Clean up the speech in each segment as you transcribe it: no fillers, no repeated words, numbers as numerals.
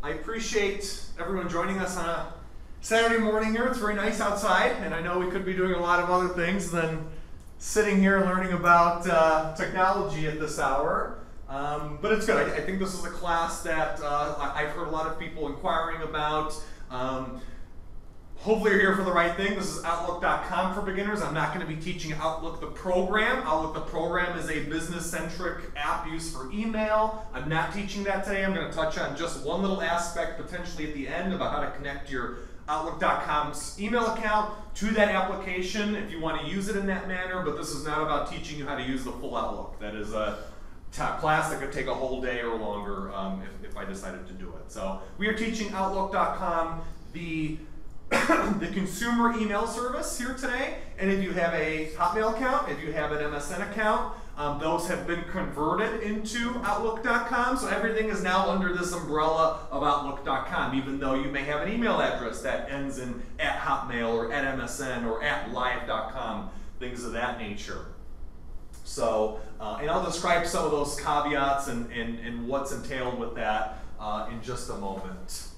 I appreciate everyone joining us on a Saturday morning here. It's very nice outside, and I know we could be doing a lot of other things than sitting here learning about technology at this hour. But it's good. I think this is a class that I've heard a lot of people inquiring about. Hopefully you're here for the right thing. This is Outlook.com for beginners. I'm not going to be teaching Outlook the program. Outlook the program is a business-centric app used for email. I'm not teaching that today. I'm going to touch on just one little aspect potentially at the end about how to connect your Outlook.com's email account to that application if you want to use it in that manner, but this is not about teaching you how to use the full Outlook. That is a class that could take a whole day or longer if I decided to do it. So we are teaching Outlook.com, the consumer email service here today, and if you have a Hotmail account, if you have an MSN account, those have been converted into Outlook.com, so everything is now under this umbrella of Outlook.com, even though you may have an email address that ends in @Hotmail or @MSN or @Live.com, things of that nature. So, and I'll describe some of those caveats and what's entailed with that in just a moment.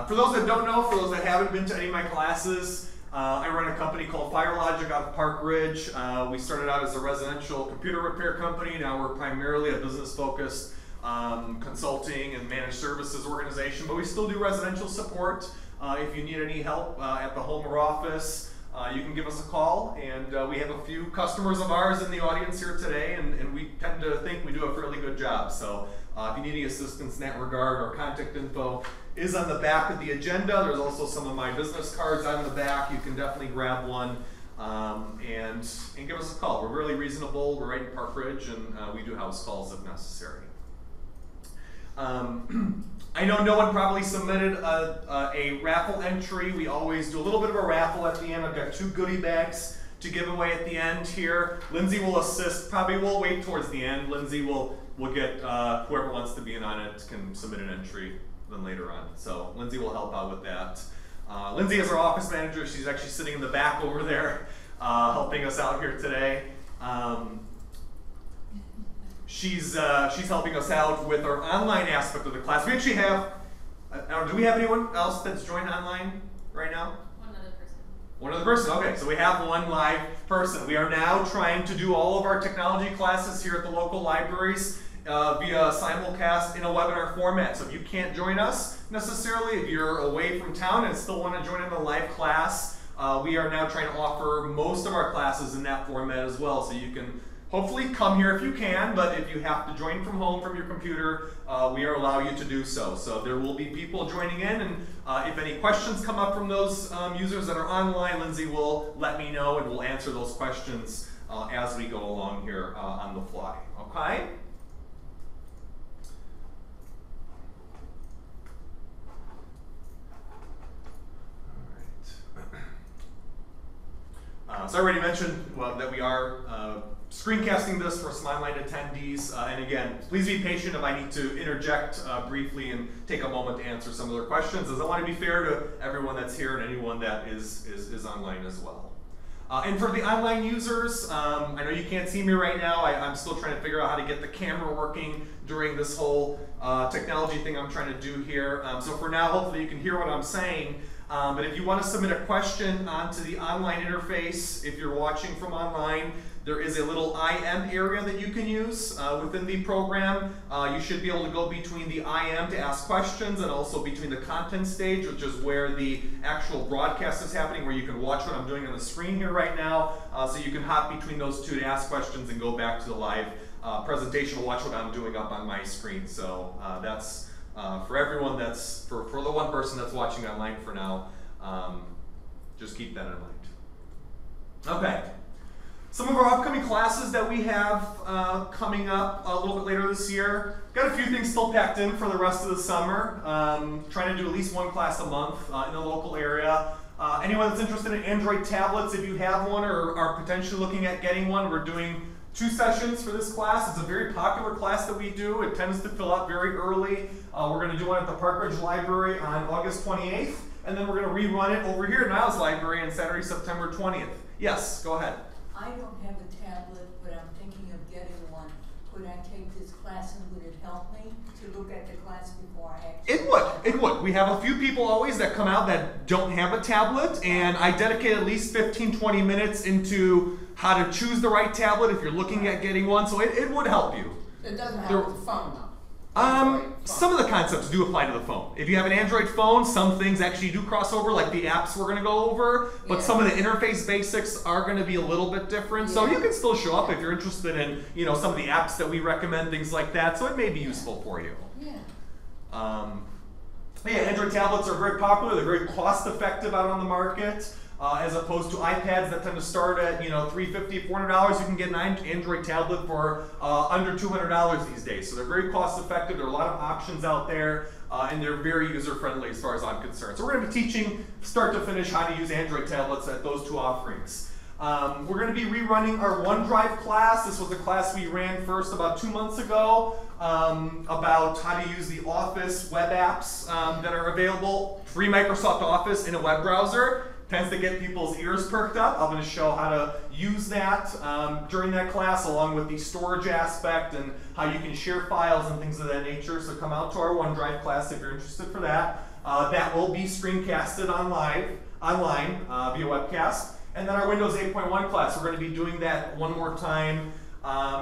For those that don't know, for those that haven't been to any of my classes, I run a company called FireLogic out of Park Ridge. We started out as a residential computer repair company. Now we're primarily a business-focused consulting and managed services organization, but we still do residential support. If you need any help at the home or office, you can give us a call, and we have a few customers of ours in the audience here today, and we tend to think we do a fairly good job. So if you need any assistance in that regard, our contact info is on the back of the agenda. There's also some of my business cards on the back. You can definitely grab one and give us a call. We're really reasonable. We're right in Park Ridge, and we do house calls if necessary. I know no one probably submitted a raffle entry. We always do a little bit of a raffle at the end. I've got 2 goodie bags to give away at the end here. Lindsay will assist. Probably we'll wait towards the end. Lindsay will get whoever wants to be in on it can submit an entry then later on. So Lindsay will help out with that. Lindsay is our office manager. She's actually sitting in the back over there helping us out here today. She's helping us out with our online aspect of the class. We actually have, do we have anyone else that's joined online right now? One other person, okay. So we have one live person. We are now trying to do all of our technology classes here at the local libraries via simulcast in a webinar format. So if you can't join us necessarily, if you're away from town and still want to join in a live class, we are now trying to offer most of our classes in that format as well. So you can hopefully come here if you can, but if you have to join from home from your computer, we are allow you to do so. So there will be people joining in, and if any questions come up from those users that are online, Lindsay will let me know, and we'll answer those questions as we go along here on the fly. Okay? So I already mentioned that we are screencasting this for some online attendees, and again, please be patient if I need to interject briefly and take a moment to answer some of their questions, as I want to be fair to everyone that's here and anyone that is online as well. And for the online users, I know you can't see me right now. I'm still trying to figure out how to get the camera working during this whole technology thing I'm trying to do here. So for now, hopefully you can hear what I'm saying. But if you want to submit a question onto the online interface, if you're watching from online, there is a little IM area that you can use within the program. You should be able to go between the IM to ask questions and also between the content stage, which is where the actual broadcast is happening, where you can watch what I'm doing on the screen here right now. So you can hop between those two to ask questions and go back to the live presentation to watch what I'm doing up on my screen. So that's for everyone, that's for the one person that's watching online for now. Just keep that in mind. Okay. Some of our upcoming classes that we have coming up a little bit later this year. Got a few things still packed in for the rest of the summer. Trying to do at least one class a month in the local area. Anyone that's interested in Android tablets, if you have one or are potentially looking at getting one, we're doing 2 sessions for this class. It's a very popular class that we do. It tends to fill up very early. We're going to do one at the Park Ridge Library on August 28th, and then we're going to rerun it over here at Niles Library on Saturday, September 20th. Yes, go ahead. I don't have a tablet, but I'm thinking of getting one. Could I take this class classes, would it help me to look at the class before I actually? It would. We have a few people always that come out that don't have a tablet, and I dedicate at least 15, 20 minutes into how to choose the right tablet if you're looking at getting one, so it would help you. It doesn't have the phone though. Some of the concepts do apply to the phone. If you have an Android phone, some things actually do cross over, like the apps we're going to go over, but some of the interface basics are going to be a little bit different. So you can still show up if you're interested in, you know, some of the apps that we recommend, things like that. So it may be useful for you. Android tablets are very popular. They're very cost effective out on the market. As opposed to iPads that tend to start at, you know, $350, $400, you can get an Android tablet for under $200 these days. So they're very cost effective. There are a lot of options out there, and they're very user friendly as far as I'm concerned. So we're going to be teaching start to finish how to use Android tablets at those two offerings. We're going to be rerunning our OneDrive class. This was a class we ran first about 2 months ago about how to use the Office web apps that are available. Free Microsoft Office in a web browser. Tends to get people's ears perked up. I'm going to show how to use that during that class, along with the storage aspect and how you can share files and things of that nature. So come out to our OneDrive class if you're interested for that. That will be screencasted online via webcast. And then our Windows 8.1 class, we're going to be doing that one more time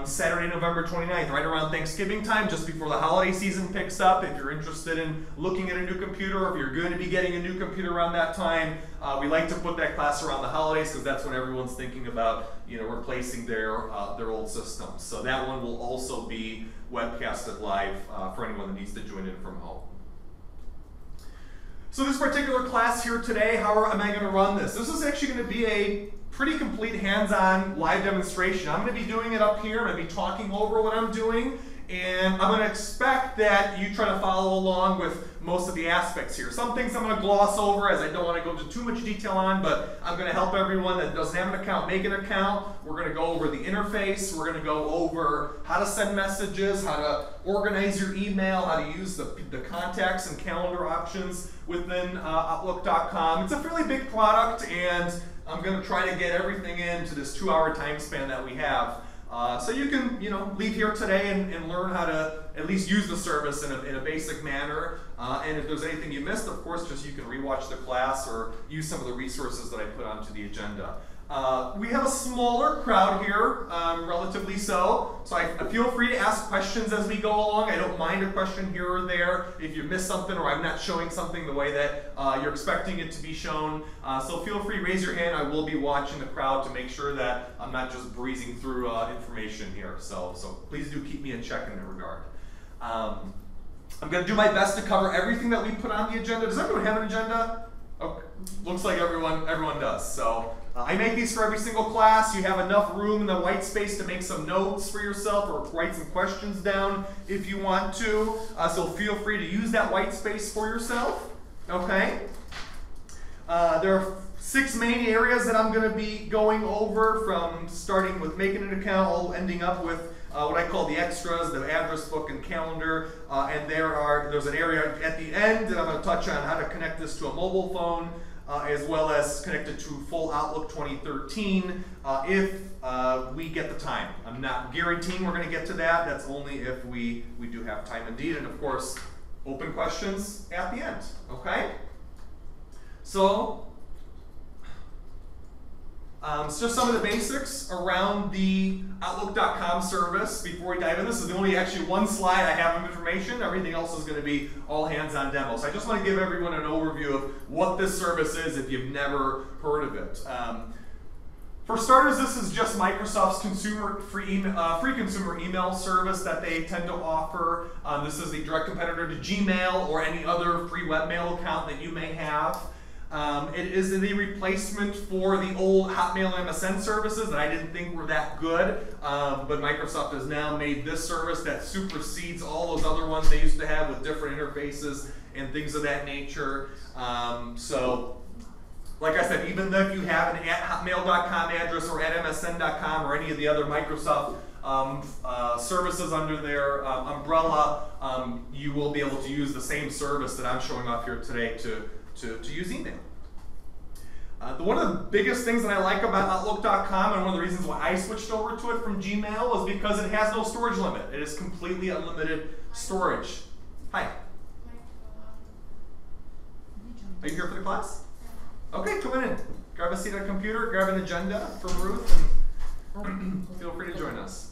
Saturday, November 29th, right around Thanksgiving time, just before the holiday season picks up. If you're interested in looking at a new computer, or if you're going to be getting a new computer around that time, we like to put that class around the holidays because that's when everyone's thinking about, you know, replacing their old systems. So that one will also be webcasted live for anyone that needs to join in from home. So this particular class here today, how am I going to run this? This is actually going to be a pretty complete hands-on live demonstration. I'm going to be doing it up here. I'm going to be talking over what I'm doing, and I'm going to expect that you try to follow along with most of the aspects here. Some things I'm going to gloss over as I don't want to go into too much detail on, but I'm going to help everyone that doesn't have an account make an account. We're going to go over the interface. We're going to go over how to send messages, how to organize your email, how to use the contacts and calendar options within Outlook.com. It's a fairly big product, and I'm going to try to get everything into this 2-hour time span that we have. So you can, you know, leave here today and learn how to at least use the service in a basic manner. And if there's anything you missed, of course, just you can rewatch the class or use some of the resources that I put onto the agenda. We have a smaller crowd here, relatively so. So I feel free to ask questions as we go along. I don't mind a question here or there if you miss something or I'm not showing something the way that you're expecting it to be shown. So feel free to raise your hand. I will be watching the crowd to make sure that I'm not just breezing through information here. So please do keep me in check in that regard. I'm going to do my best to cover everything that we put on the agenda. Does everyone have an agenda? Okay. Looks like everyone does. So I make these for every single class. You have enough room in the white space to make some notes for yourself or write some questions down if you want to. So feel free to use that white space for yourself. Okay. There are 6 main areas that I'm going to be going over, from starting with making an account, all ending up with what I call the extras, the address book and calendar, and there's an area at the end that I'm going to touch on how to connect this to a mobile phone, as well as connect it to full Outlook 2013 if we get the time. I'm not guaranteeing we're going to get to that. That's only if we do have time indeed, and of course, open questions at the end, okay? So, it's just some of the basics around the Outlook.com service before we dive in. This is the only actually one slide I have of information. Everything else is going to be all hands-on demo. So I just want to give everyone an overview of what this service is if you've never heard of it. For starters, this is just Microsoft's free consumer email service that they tend to offer. This is the direct competitor to Gmail or any other free webmail account that you may have. It is the replacement for the old Hotmail and MSN services that I didn't think were that good, but Microsoft has now made this service that supersedes all those other ones they used to have with different interfaces and things of that nature. So, like I said, even though if you have an @hotmail.com address or @msn.com or any of the other Microsoft services under their umbrella, you will be able to use the same service that I'm showing off here today to use email. One of the biggest things that I like about Outlook.com, and one of the reasons why I switched over to it from Gmail, was because it has no storage limit. It is completely unlimited storage. Hi. Are you here for the class? Okay, come in. Grab a seat at a computer, grab an agenda from Ruth, and feel free to join us.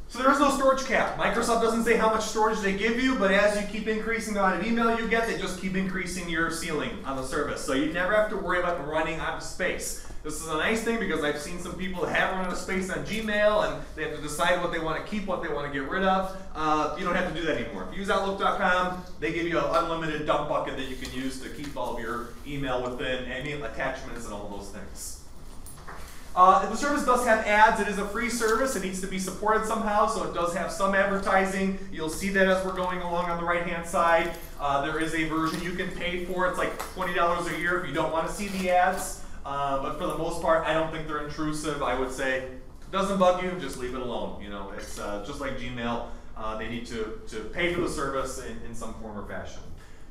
So there is no storage cap. Microsoft doesn't say how much storage they give you, but as you keep increasing the amount of email you get, they just keep increasing your ceiling on the service. So you never have to worry about running out of space. This is a nice thing because I've seen some people that have run out of space on Gmail and they have to decide what they want to keep, what they want to get rid of. You don't have to do that anymore. If you use Outlook.com, they give you an unlimited dump bucket that you can use to keep all of your email within, any attachments and all those things. The service does have ads. It is a free service. It needs to be supported somehow, so it does have some advertising. You'll see that as we're going along on the right-hand side. There is a version you can pay for. It's like $20 a year if you don't want to see the ads. But for the most part, I don't think they're intrusive. I would say, if it doesn't bug you, just leave it alone. You know, it's just like Gmail. They need to pay for the service in some form or fashion.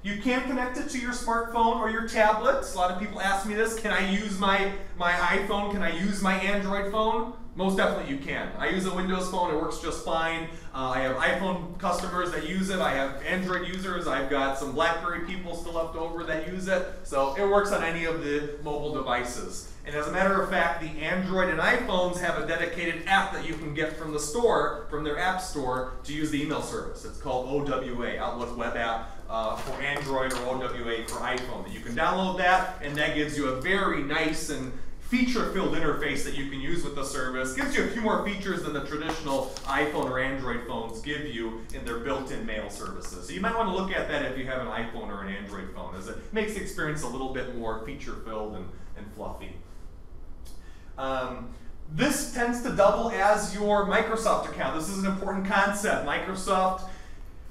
You can connect it to your smartphone or your tablet. A lot of people ask me this, can I use my iPhone? Can I use my Android phone? Most definitely you can. I use a Windows phone, it works just fine. I have iPhone customers that use it. I have Android users. I've got some BlackBerry people still left over that use it. So it works on any of the mobile devices. And as a matter of fact, the Android and iPhones have a dedicated app that you can get from the store, from their app store, to use the email service. It's called OWA, Outlook Web App. For Android or OWA for iPhone. You can download that, and that gives you a very nice and feature-filled interface that you can use with the service. Gives you a few more features than the traditional iPhone or Android phones give you in their built-in mail services. So you might want to look at that if you have an iPhone or an Android phone, as it makes the experience a little bit more feature-filled and fluffy. This tends to double as your Microsoft account. This is an important concept. Microsoft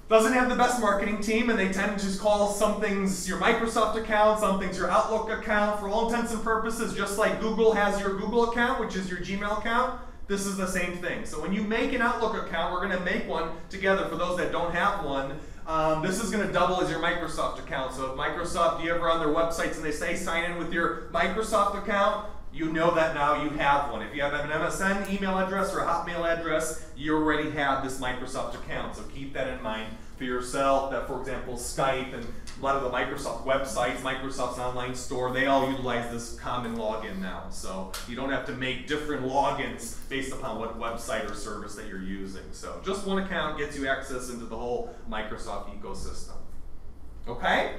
doesn't have the best marketing team, and they tend to just call some things your Microsoft account, some things your Outlook account. For all intents and purposes, just like Google has your Google account, which is your Gmail account, this is the same thing. So when you make an Outlook account, we're going to make one together for those that don't have one. This is going to double as your Microsoft account. So if Microsoft, you ever on their websites and they say sign in with your Microsoft account, you know that now you have one. If you have an MSN email address or a Hotmail address, you already have this Microsoft account. So keep that in mind for yourself. That, for example, Skype and a lot of the Microsoft websites, Microsoft's online store, they all utilize this common login now. So you don't have to make different logins based upon what website or service that you're using. So just one account gets you access into the whole Microsoft ecosystem. Okay?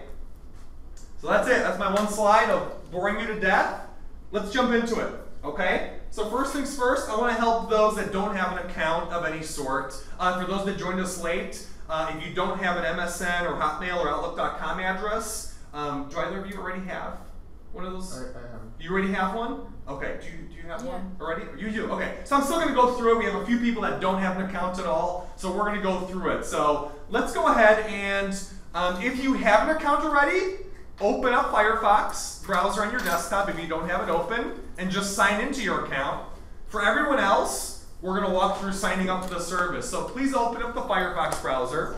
So that's it. That's my one slide of boring you to death. Let's jump into it, okay? So first things first, I want to help those that don't have an account of any sort. For those that joined us late, if you don't have an MSN or Hotmail or Outlook.com address, do either of you already have one of those? I have. You already have one? Okay, do you have one already? You do, okay. So I'm still going to go through it. We have a few people that don't have an account at all, so we're going to go through it. So let's go ahead and, if you have an account already, open up Firefox browser on your desktop if you don't have it open, and just sign into your account. For everyone else, we're going to walk through signing up for the service. So please open up the Firefox browser.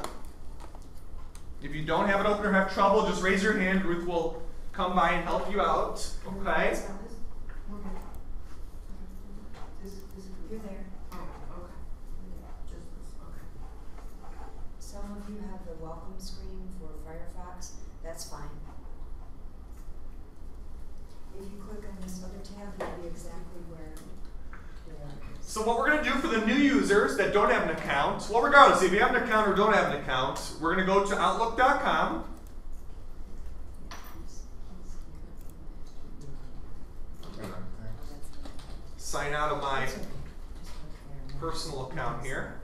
If you don't have it open or have trouble, just raise your hand. Ruth will come by and help you out. Okay? You're there. Oh, okay. Just this, okay. Some of you have the welcome screen for Firefox. That's fine. If you click on this other tab, you'll be exactly where they are. So what we're going to do for the new users that don't have an account, well, regardless, if you have an account or don't have an account, we're going to go to Outlook.com. Sign out of my personal account here.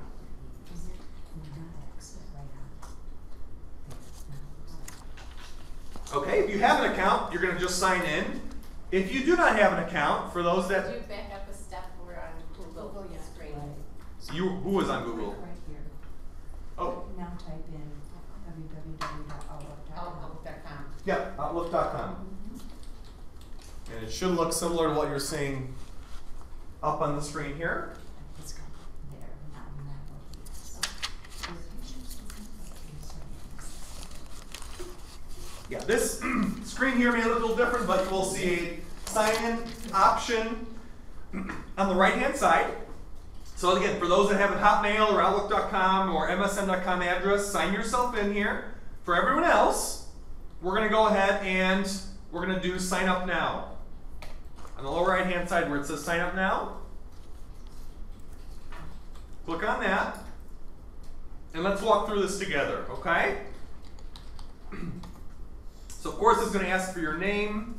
Okay, if you have an account, you're going to just sign in. If you do not have an account, for those that... Could you back up a step? We're on Google screen. Who was on Google? Right here. Oh. Now type in www.outlook.com. Outlook.com. Yep, Outlook.com. And it should look similar to what you're seeing up on the screen here. It's got there, not in that location. Yeah, this screen here may look a little different, but you will see a sign-in option on the right-hand side. So again, for those that have a Hotmail or Outlook.com or MSN.com address, sign yourself in here. For everyone else, we're going to go ahead and we're going to do sign up now. On the lower right-hand side where it says sign up now, click on that, and let's walk through this together, okay? So of course it's going to ask for your name.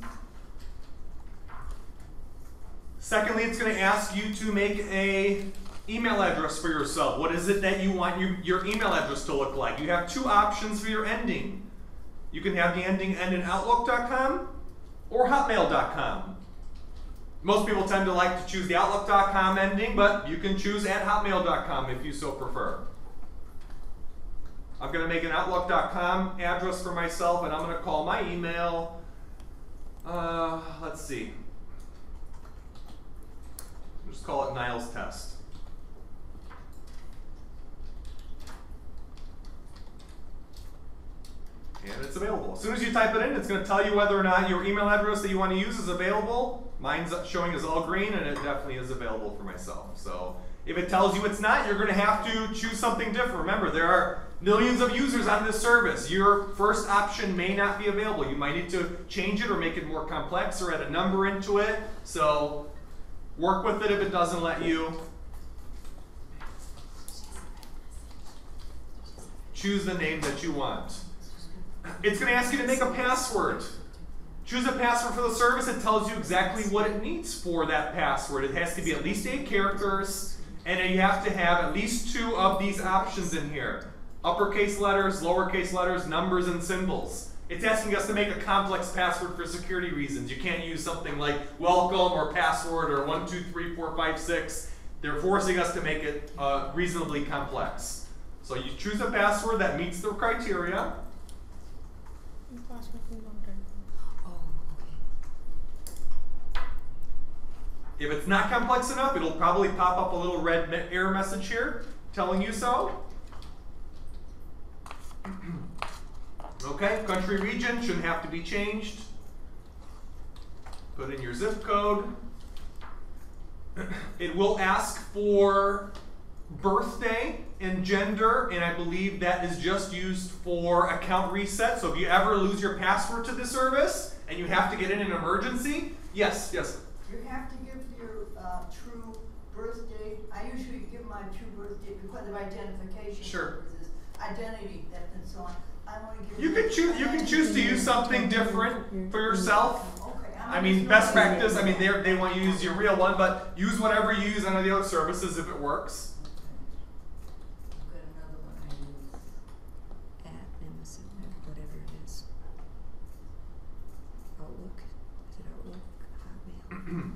Secondly, it's going to ask you to make a email address for yourself. What is it that you want your email address to look like? You have two options for your ending. You can have the ending end in Outlook.com or Hotmail.com. Most people tend to like to choose the Outlook.com ending, but you can choose at Hotmail.com if you so prefer. I'm going to make an Outlook.com address for myself, and I'm going to call my email, let's see, just call it Niles Test. And it's available. As soon as you type it in, it's going to tell you whether or not your email address that you want to use is available. Mine's showing as all green, and it definitely is available for myself. So if it tells you it's not, you're going to have to choose something different. Remember, there are millions of users on this service. Your first option may not be available. You might need to change it or make it more complex or add a number into it. So work with it if it doesn't let you. Choose the name that you want. It's going to ask you to make a password. Choose a password for the service. It tells you exactly what it needs for that password. It has to be at least 8 characters, and you have to have at least 2 of these options in here. Uppercase letters, lowercase letters, numbers, and symbols. It's asking us to make a complex password for security reasons. You can't use something like welcome or password or 1, 2, 3, 4, 5, 6. They're forcing us to make it reasonably complex. So you choose a password that meets the criteria. If it's not complex enough, it'll probably pop up a little red error message here telling you so. Okay, country, region shouldn't have to be changed. Put in your zip code. It will ask for birthday and gender, and I believe that is just used for account reset. So if you ever lose your password to this service and you have to get in an emergency, yes. You have to give your true birth date. I usually give my true birth date because of identification purposes, identity theft, and so on. I want to give. You can choose to use something different for yourself. Okay. I mean, best practice. I mean, they want you to use your real one, but use whatever you use under the other services if it works. I've got another one I use at MSN, whatever it is. Outlook. Is it Outlook? Hotmail.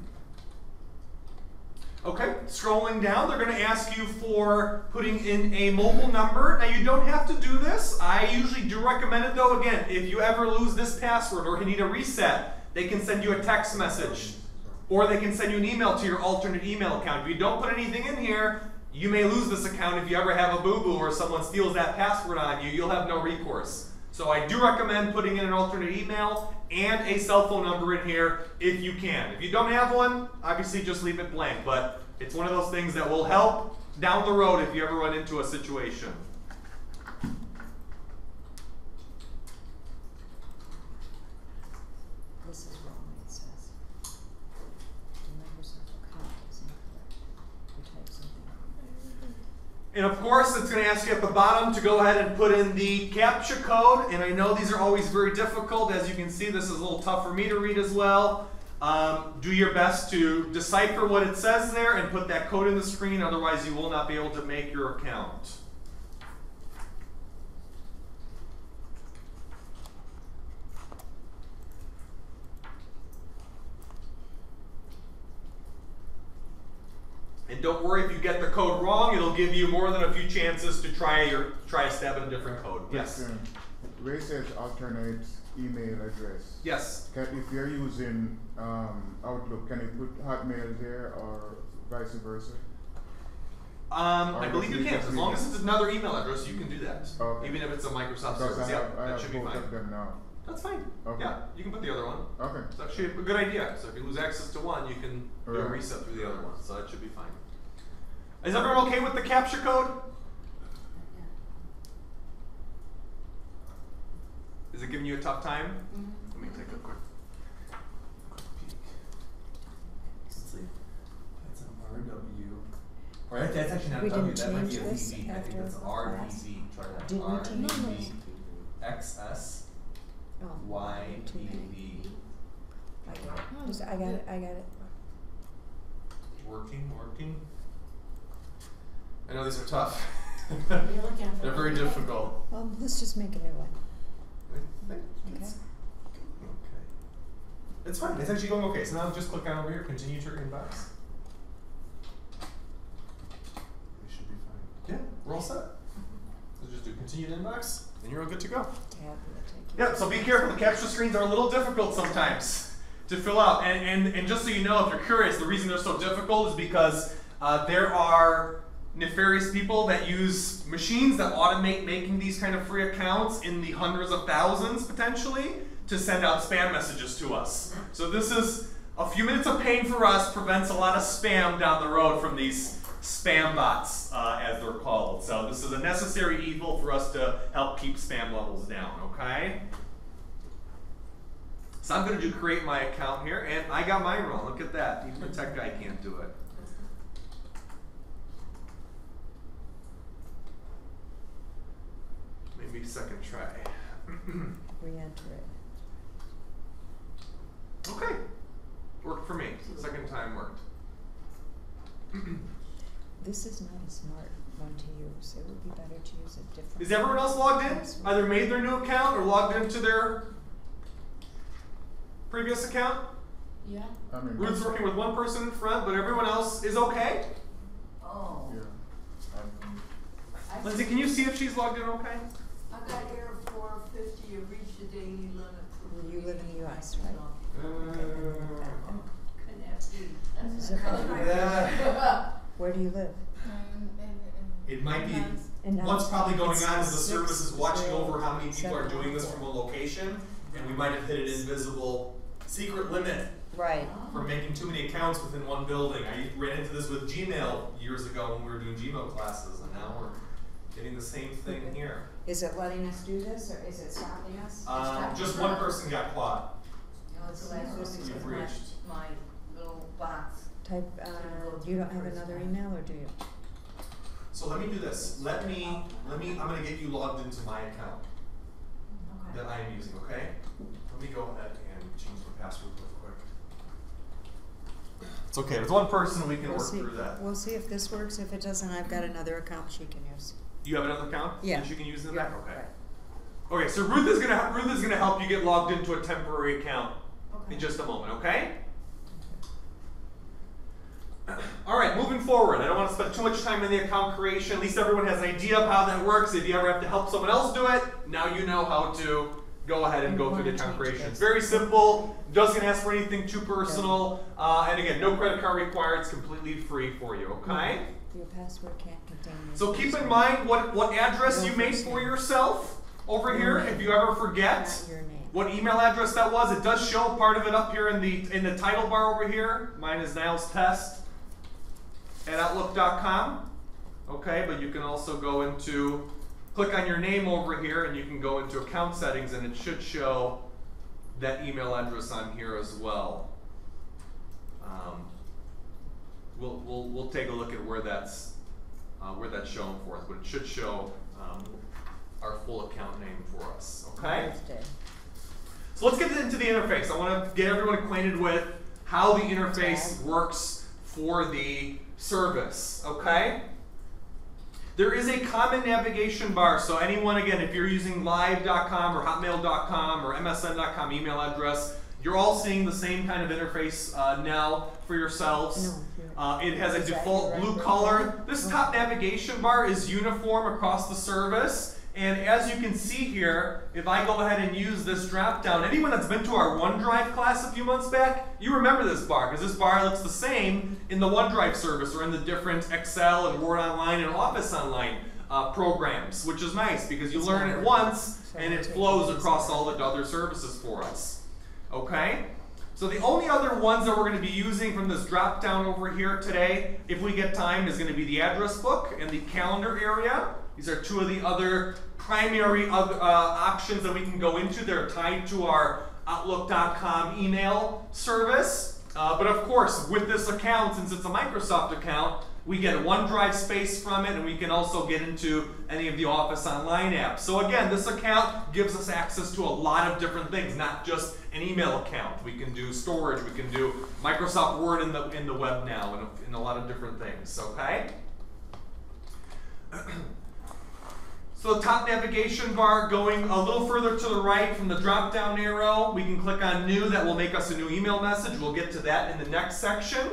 Okay, scrolling down, they're going to ask you for putting in a mobile number. Now, you don't have to do this. I usually do recommend it, though. Again, if you ever lose this password or you need a reset, they can send you a text message, or they can send you an email to your alternate email account. If you don't put anything in here, you may lose this account. If you ever have a boo-boo or someone steals that password on you, you'll have no recourse. So I do recommend putting in an alternate email and a cell phone number in here if you can. If you don't have one, obviously just leave it blank, but it's one of those things that will help down the road if you ever run into a situation. This is wrong, it says. The Microsoft account is incorrect. We type something. And of course, it's going to ask you at the bottom to go ahead and put in the CAPTCHA code. And I know these are always very difficult. As you can see, this is a little tough for me to read as well. Do your best to decipher what it says there and put that code in the screen. Otherwise, you will not be able to make your account. And don't worry if you get the code wrong, it'll give you more than a few chances to try a stab at a different code. Yes? Where it says alternate email address. Yes. If you're using Outlook, can you put Hotmail there or vice versa? I believe you can. As long as it's another email address, you can do that. Okay. Even if it's a Microsoft Because service. I Yeah, that have should be both fine. of them now. That's fine. Okay. Yeah, you can put the other one. Okay. It's actually a good idea. So if you lose access to one, you can do a Right. reset through the other one. So that should be fine. Is everyone okay with the captcha code? Is it giving you a tough time? Let me take a quick peek. Let's see. That's an RW. Or that's actually not We W, didn't that might be a change this VV. I think after that's class? RVV. Try that. Didn't we change RVV. this? XS. Oh, too many. YVV. I got it. Just, I got it. Working. I know these are tough. You're looking for They're very difficult. Well, let's just make a new one. I think Okay. it's okay. It's fine. It's actually going okay. So now just click on over here, continue to your inbox. We should be fine. Yeah, we're all set. So just do continue to inbox, and you're all good to go. Tab, take Yeah, so be careful. The capture screens are a little difficult sometimes to fill out. And just so you know, if you're curious, the reason they're so difficult is because there are nefarious people that use machines that automate making these kind of free accounts in the hundreds of thousands potentially to send out spam messages to us. So this is a few minutes of pain for us, prevents a lot of spam down the road from these spam bots, as they're called. So this is a necessary evil for us to help keep spam levels down, okay? So I'm going to do create my account here, and I got mine wrong. Look at that. Even the tech guy can't do it. Maybe second try. Re-enter it. Okay. Worked for me. Second time worked. This is not a smart one to use. It would be better to use a different. Is everyone else logged in? password. Either made their new account or logged into their previous account? Yeah. I mean, Ruth's working with one person in front, but everyone else is okay? Oh. yeah. Lindsay, can you see if she's logged in okay? I got error 450, you reached the daily limit. You live in the US, right? Couldn't have been. Is it right? Yeah. Where do you live? It might be. And now What's probably going it's on is the service is watching 6, over how many people are 7, doing this from a location, and we might have hit an invisible secret limit Right. for making too many accounts within one building. I ran into this with Gmail years ago when we were doing Gmail classes, and now we're getting the same thing here. Is it letting us do this, or is it stopping us? Just one person got caught. No, it's the last one You've because reached. my little box. Type, you don't have another email, or do you? So let me do this. Let me, I'm gonna get you logged into my account that I am using, okay? Let me go ahead and change the password real quick. It's okay, there's one person, we can We'll work see. through that. We'll see if this works. If it doesn't, I've got another account she can use. You have another account Yeah. that you can use in the Yeah, back? Okay. right. Okay, so Ruth is gonna help you get logged into a temporary account in just a moment, okay? All right, moving forward. I don't want to spend too much time in the account creation. At least everyone has an idea of how that works. If you ever have to help someone else do it, now you know how to go ahead and go through the account creation. It's very simple. Doesn't ask for anything too personal. And again, no credit card required. It's completely free for you, okay? Your password can't contain your So keep in password. mind what address you made for yourself over here. If you ever forget Not your name. what email address that was, it does show part of it up here in the title bar over here. Mine is nilestest@outlook.com. Okay, but you can also go into, click on your name over here, and you can go into account settings, and it should show that email address on here as well. We'll take a look at where that's shown for us, but it should show our full account name for us. Okay. Birthday. So let's get into the interface. I want to get everyone acquainted with how the interface works for the service. Okay. There is a common navigation bar, so anyone, again, if you're using live.com or hotmail.com or msn.com email address, you're all seeing the same kind of interface now for yourselves. No, It has a Is that default your blue right color. button? This top navigation bar is uniform across the service. And as you can see here, if I go ahead and use this drop down, anyone that's been to our OneDrive class a few months back, you remember this bar, because this bar looks the same in the OneDrive service or in the different Excel and Word Online and Office Online programs, which is nice because you learn it once and it flows across all the other services for us. Okay? So the only other ones that we're going to be using from this drop down over here today, if we get time, is going to be the address book and the calendar area. These are two of the other primary options that we can go into. They're tied to our Outlook.com email service. But of course, with this account, since it's a Microsoft account, we get OneDrive space from it, and we can also get into any of the Office Online apps. So again, this account gives us access to a lot of different things, not just an email account. We can do storage, we can do Microsoft Word in the web now, and a lot of different things, okay? So the top navigation bar, going a little further to the right from the drop-down arrow, we can click on New. That will make us a new email message. We'll get to that in the next section.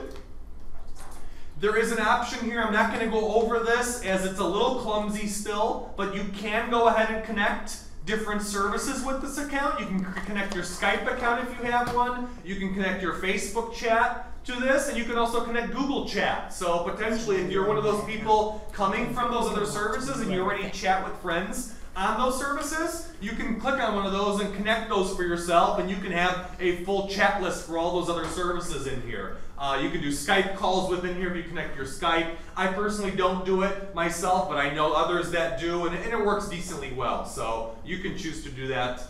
There is an option here. I'm not going to go over this as it's a little clumsy still, but you can go ahead and connect different services with this account. You can connect your Skype account if you have one. You can connect your Facebook chat to this, and you can also connect Google Chat. So potentially, if you're one of those people coming from those other services and you already chat with friends on those services, you can click on one of those and connect those for yourself, and you can have a full chat list for all those other services in here. You can do Skype calls within here if you connect your Skype. I personally don't do it myself, but I know others that do, and it works decently well. So you can choose to do that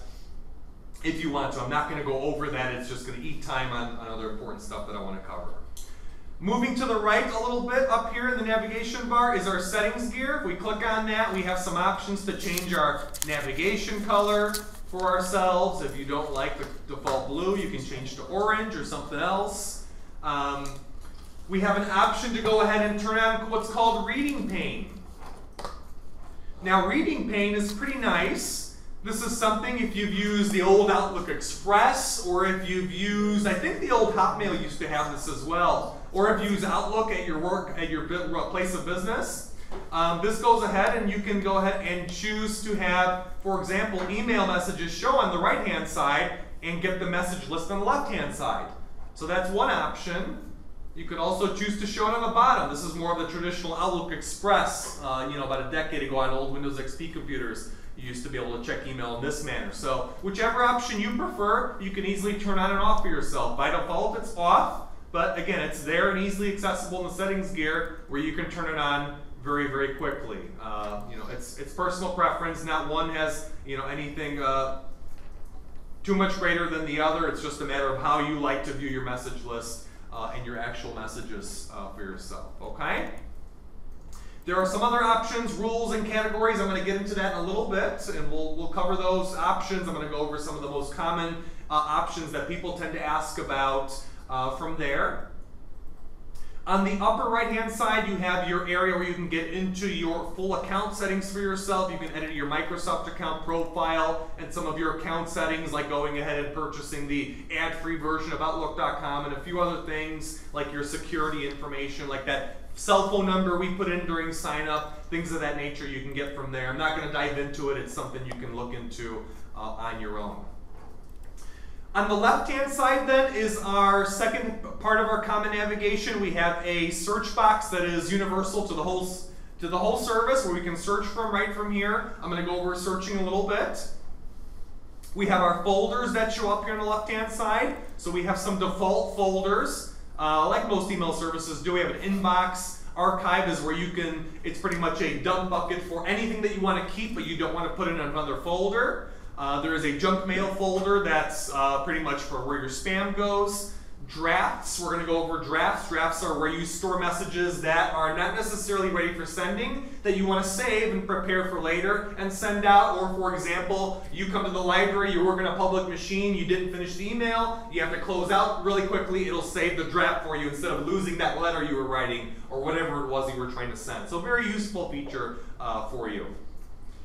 if you want to. I'm not going to go over that. It's just going to eat time on other important stuff that I want to cover. Moving to the right a little bit, up here in the navigation bar is our settings gear. If we click on that, we have some options to change our navigation color for ourselves. If you don't like the default blue, you can change to orange or something else. We have an option to go ahead and turn on what's called reading pane. Now, reading pane is pretty nice. This is something if you've used the old Outlook Express, or if you've used, I think the old Hotmail used to have this as well, or if you use Outlook at your work, at your place of business. This goes ahead and you can go ahead and choose to have, for example, email messages show on the right-hand side and get the message list on the left-hand side. So that's one option. You could also choose to show it on the bottom. This is more of the traditional Outlook Express, about a decade ago on old Windows XP computers. You used to be able to check email in this manner. So whichever option you prefer, you can easily turn on and off for yourself. By default, it's off, but again, it's there and easily accessible in the settings gear where you can turn it on very, very quickly. It's personal preference. Not one has anything too much greater than the other. It's just a matter of how you like to view your message list and your actual messages for yourself. Okay? There are some other options, rules, and categories. I'm going to get into that in a little bit, and we'll cover those options. I'm going to go over some of the most common options that people tend to ask about from there. On the upper right-hand side, you have your area where you can get into your full account settings for yourself. You can edit your Microsoft account profile and some of your account settings, like going ahead and purchasing the ad-free version of Outlook.com and a few other things, like your security information, like that cell phone number we put in during sign-up, things of that nature you can get from there. I'm not going to dive into it. It's something you can look into on your own. On the left-hand side then is our second part of our common navigation. We have a search box that is universal to the whole service, where we can search from right from here. I'm going to go over searching a little bit. We have our folders that show up here on the left-hand side. So we have some default folders, like most email services do. We have an inbox. Archive is where it's pretty much a dump bucket for anything that you want to keep but you don't want to put in another folder. There is a junk mail folder that's pretty much for where your spam goes. Drafts, we're going to go over drafts. Drafts are where you store messages that are not necessarily ready for sending, that you want to save and prepare for later and send out. Or for example, you come to the library, you work on a public machine, you didn't finish the email, you have to close out really quickly, it'll save the draft for you instead of losing that letter you were writing or whatever it was you were trying to send. So very useful feature for you.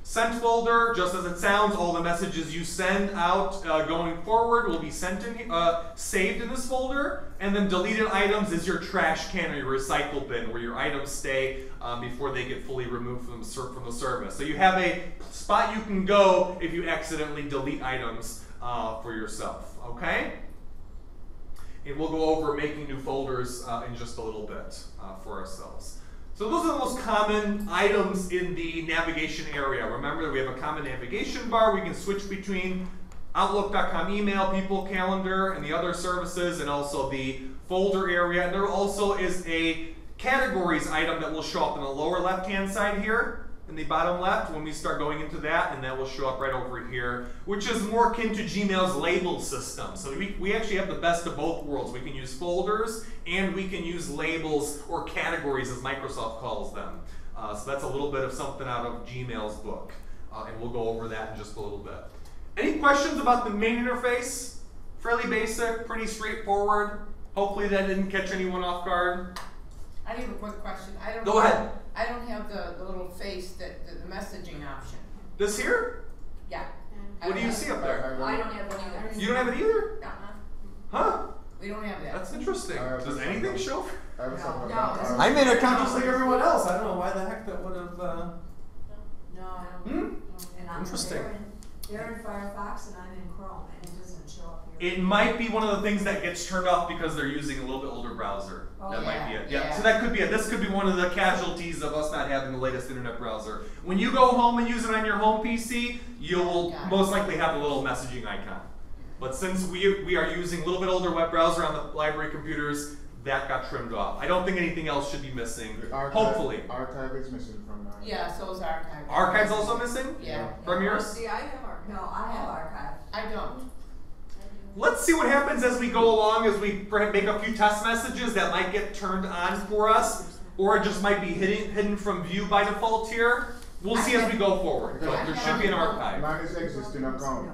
Sent folder, just as it sounds, all the messages you send out going forward will be saved in this folder. And then deleted items is your trash can or your recycle bin, where your items stay before they get fully removed from the service. So you have a spot you can go if you accidentally delete items for yourself. Okay? And we'll go over making new folders in just a little bit for ourselves. So those are the most common items in the navigation area. Remember that we have a common navigation bar. We can switch between Outlook.com email, people, calendar, and the other services, and also the folder area. And there also is a categories item that will show up in the lower left-hand side here, in the bottom left, when we start going into that, and that will show up right over here, which is more akin to Gmail's label system. So we actually have the best of both worlds. We can use folders, and we can use labels, or categories as Microsoft calls them. So that's a little bit of something out of Gmail's book, and we'll go over that in just a little bit. Any questions about the main interface? Fairly basic, pretty straightforward. Hopefully that didn't catch anyone off guard. I have a quick question. Go ahead. I don't have the little face, the messaging option. This here? Yeah. What do you see up there? I don't have one either. You don't have it either? Uh-huh. Huh? We don't have that. That's interesting. Does anything show? I made a account just like everyone else. I don't know why the heck that would have. No. Hmm? And I'm Interesting. They're in Firefox and I'm in Chrome, and it doesn't show up here. It might be one of the things that gets turned off because they're using a little bit older browser. Oh, That might be yeah, it. Yeah. yeah. So that could be it. This could be one of the casualties of us not having the latest internet browser. When you go home and use it on your home PC, you'll most likely have a little messaging icon. But since we are using a little bit older web browser on the library computers, that got trimmed off. I don't think anything else should be missing. Hopefully. Archive is missing from mine. Yeah, so is archive. Archive's also missing? Yeah. From yours? See, I have archive. No, I have archive. I don't. Let's see what happens as we go along, as we make a few test messages that might get turned on for us, or it just might be hidden from view by default here. We'll see as we go forward. But there should be an archive. Mine is existing account.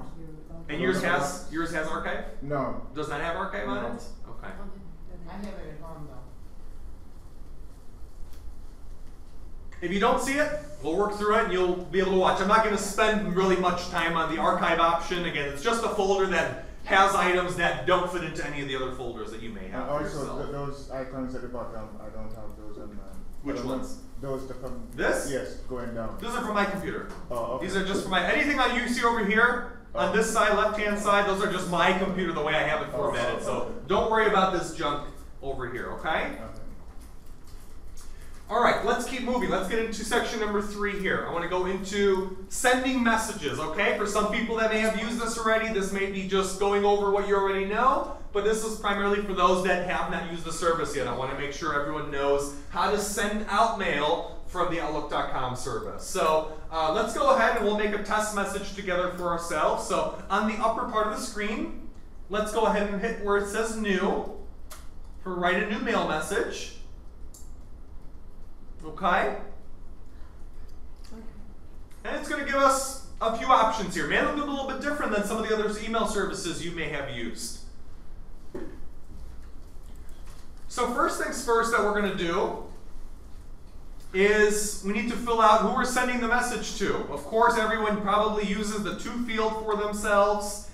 And yours has archive? No. Does not have archive on it? Okay. I have it at home though. If you don't see it, we'll work through it and you'll be able to watch. I'm not going to spend really much time on the archive option. Again, it's just a folder that has items that don't fit into any of the other folders that you may have. And for also, yourself. those icons at the bottom, I don't have those on mine. Which ones? Those that come. This? Yes, going down. These are for my computer. Oh, okay. These are just for my, anything you see over here, on this side, left-hand side, those are just my computer, the way I have it formatted. So don't worry about this junk over here, okay? Okay. All right, let's keep moving. Let's get into section number 3 here. I want to go into sending messages, okay? For some people that may have used this already, this may be just going over what you already know, but this is primarily for those that have not used the service yet. I want to make sure everyone knows how to send out mail from the Outlook.com service. So let's go ahead and we'll make a test message together for ourselves. So on the upper part of the screen, let's go ahead and hit where it says new for write a new mail message. Okay? And it's going to give us a few options here. May look a little bit different than some of the other email services you may have used. So first things first that we're going to do is we need to fill out who we're sending the message to. Of course, everyone probably uses the to field for themselves.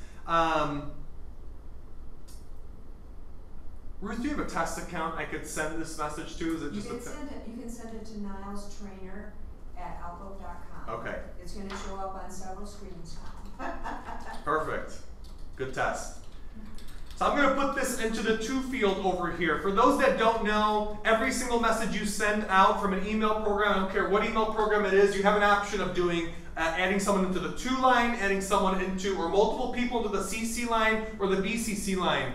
Ruth, do you have a test account I could send this message to? Is it just You can send it to Niles Trainer at Outlook.com. Okay. It's going to show up on several screens now. Perfect. Good test. So I'm going to put this into the to field over here. For those that don't know, every single message you send out from an email program, I don't care what email program it is, you have an option of doing adding someone into the to line, adding someone into, or multiple people into the CC line or the BCC line.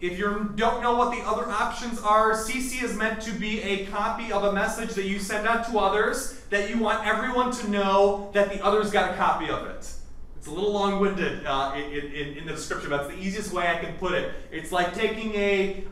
If you don't know what the other options are, CC is meant to be a copy of a message that you send out to others that you want everyone to know that the others got a copy of it. It's a little long-winded in the description, but it's the easiest way I can put it. It's like taking a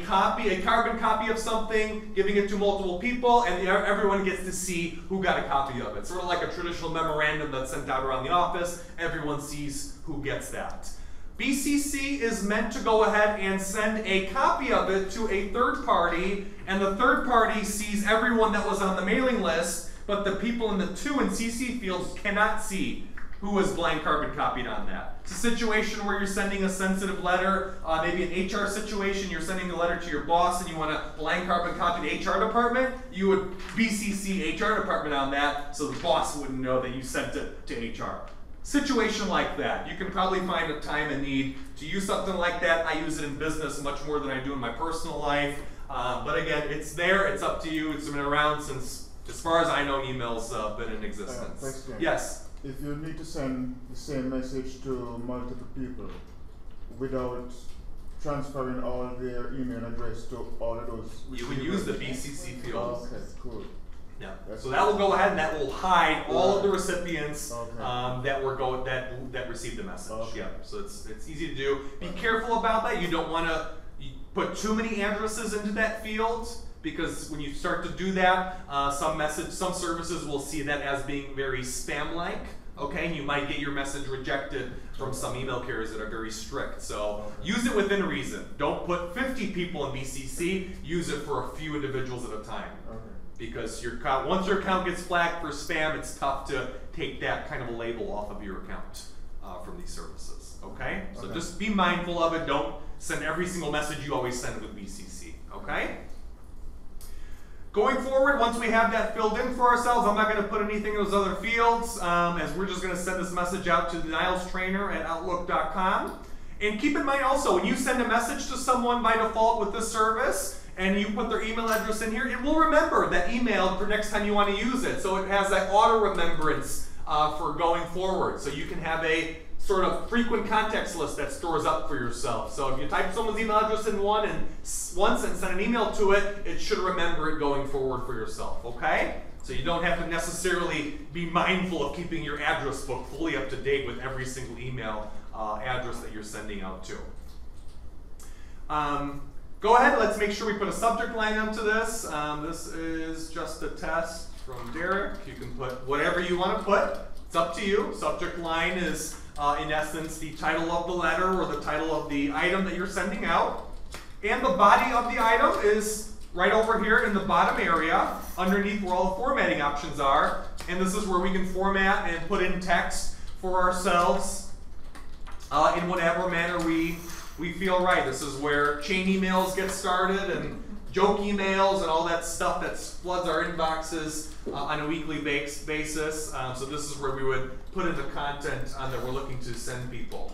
carbon copy of something, giving it to multiple people, and everyone gets to see who got a copy of it. Sort of like a traditional memorandum that's sent out around the office. Everyone sees who gets that. BCC is meant to go ahead and send a copy of it to a third party, and the third party sees everyone that was on the mailing list, but the people in the to and CC fields cannot see who was blank carbon copied on that. It's a situation where you're sending a sensitive letter, maybe an HR situation, you're sending a letter to your boss and you want to blank carbon copy the HR department, you would BCC HR department on that so the boss wouldn't know that you sent it to HR. Situation like that. You can probably find a time and need to use something like that. I use it in business much more than I do in my personal life. But again, it's there. It's up to you. It's been around since, as far as I know, email's been in existence. Question. Yes. If you need to send the same message to multiple people without transferring all their email address to all of those, You would use the BCC field. Okay, cool. Yeah. That's So that will go ahead and that will hide all of the recipients Okay. that received the message. Okay. Yeah. So it's easy to do. Be careful about that. You don't want to put too many addresses into that field, because when you start to do that, some services will see that as being very spam-like. Okay, and you might get your message rejected from some email carriers that are very strict. So use it within reason. Don't put 50 people in BCC. Use it for a few individuals at a time. Okay. Because once your account gets flagged for spam, it's tough to take that kind of a label off of your account from these services. Okay? So Okay. just be mindful of it. Don't send every single message you always send with BCC. Okay? Going forward, once we have that filled in for ourselves, I'm not going to put anything in those other fields, as we're just going to send this message out to the Niles trainer at Outlook.com. And keep in mind also, when you send a message to someone by default with this service, and you put their email address in here, it will remember that email for next time you want to use it. So it has that auto remembrance for going forward. So you can have a sort of frequent contacts list that stores up for yourself. So if you type someone's email address in once and send an email to it, it should remember it going forward for yourself, okay? So you don't have to necessarily be mindful of keeping your address book fully up to date with every single email address that you're sending out to. Go ahead, let's make sure we put a subject line onto this. This is just a test from Derek. You can put whatever you want to put. It's up to you. Subject line is, in essence, the title of the letter or the title of the item that you're sending out. And the body of the item is right over here in the bottom area, underneath where all the formatting options are. And this is where we can format and put in text for ourselves in whatever manner we feel right. This is where chain emails get started, and joke emails and all that stuff that floods our inboxes on a weekly basis. So this is where we would put in the content that we're looking to send people.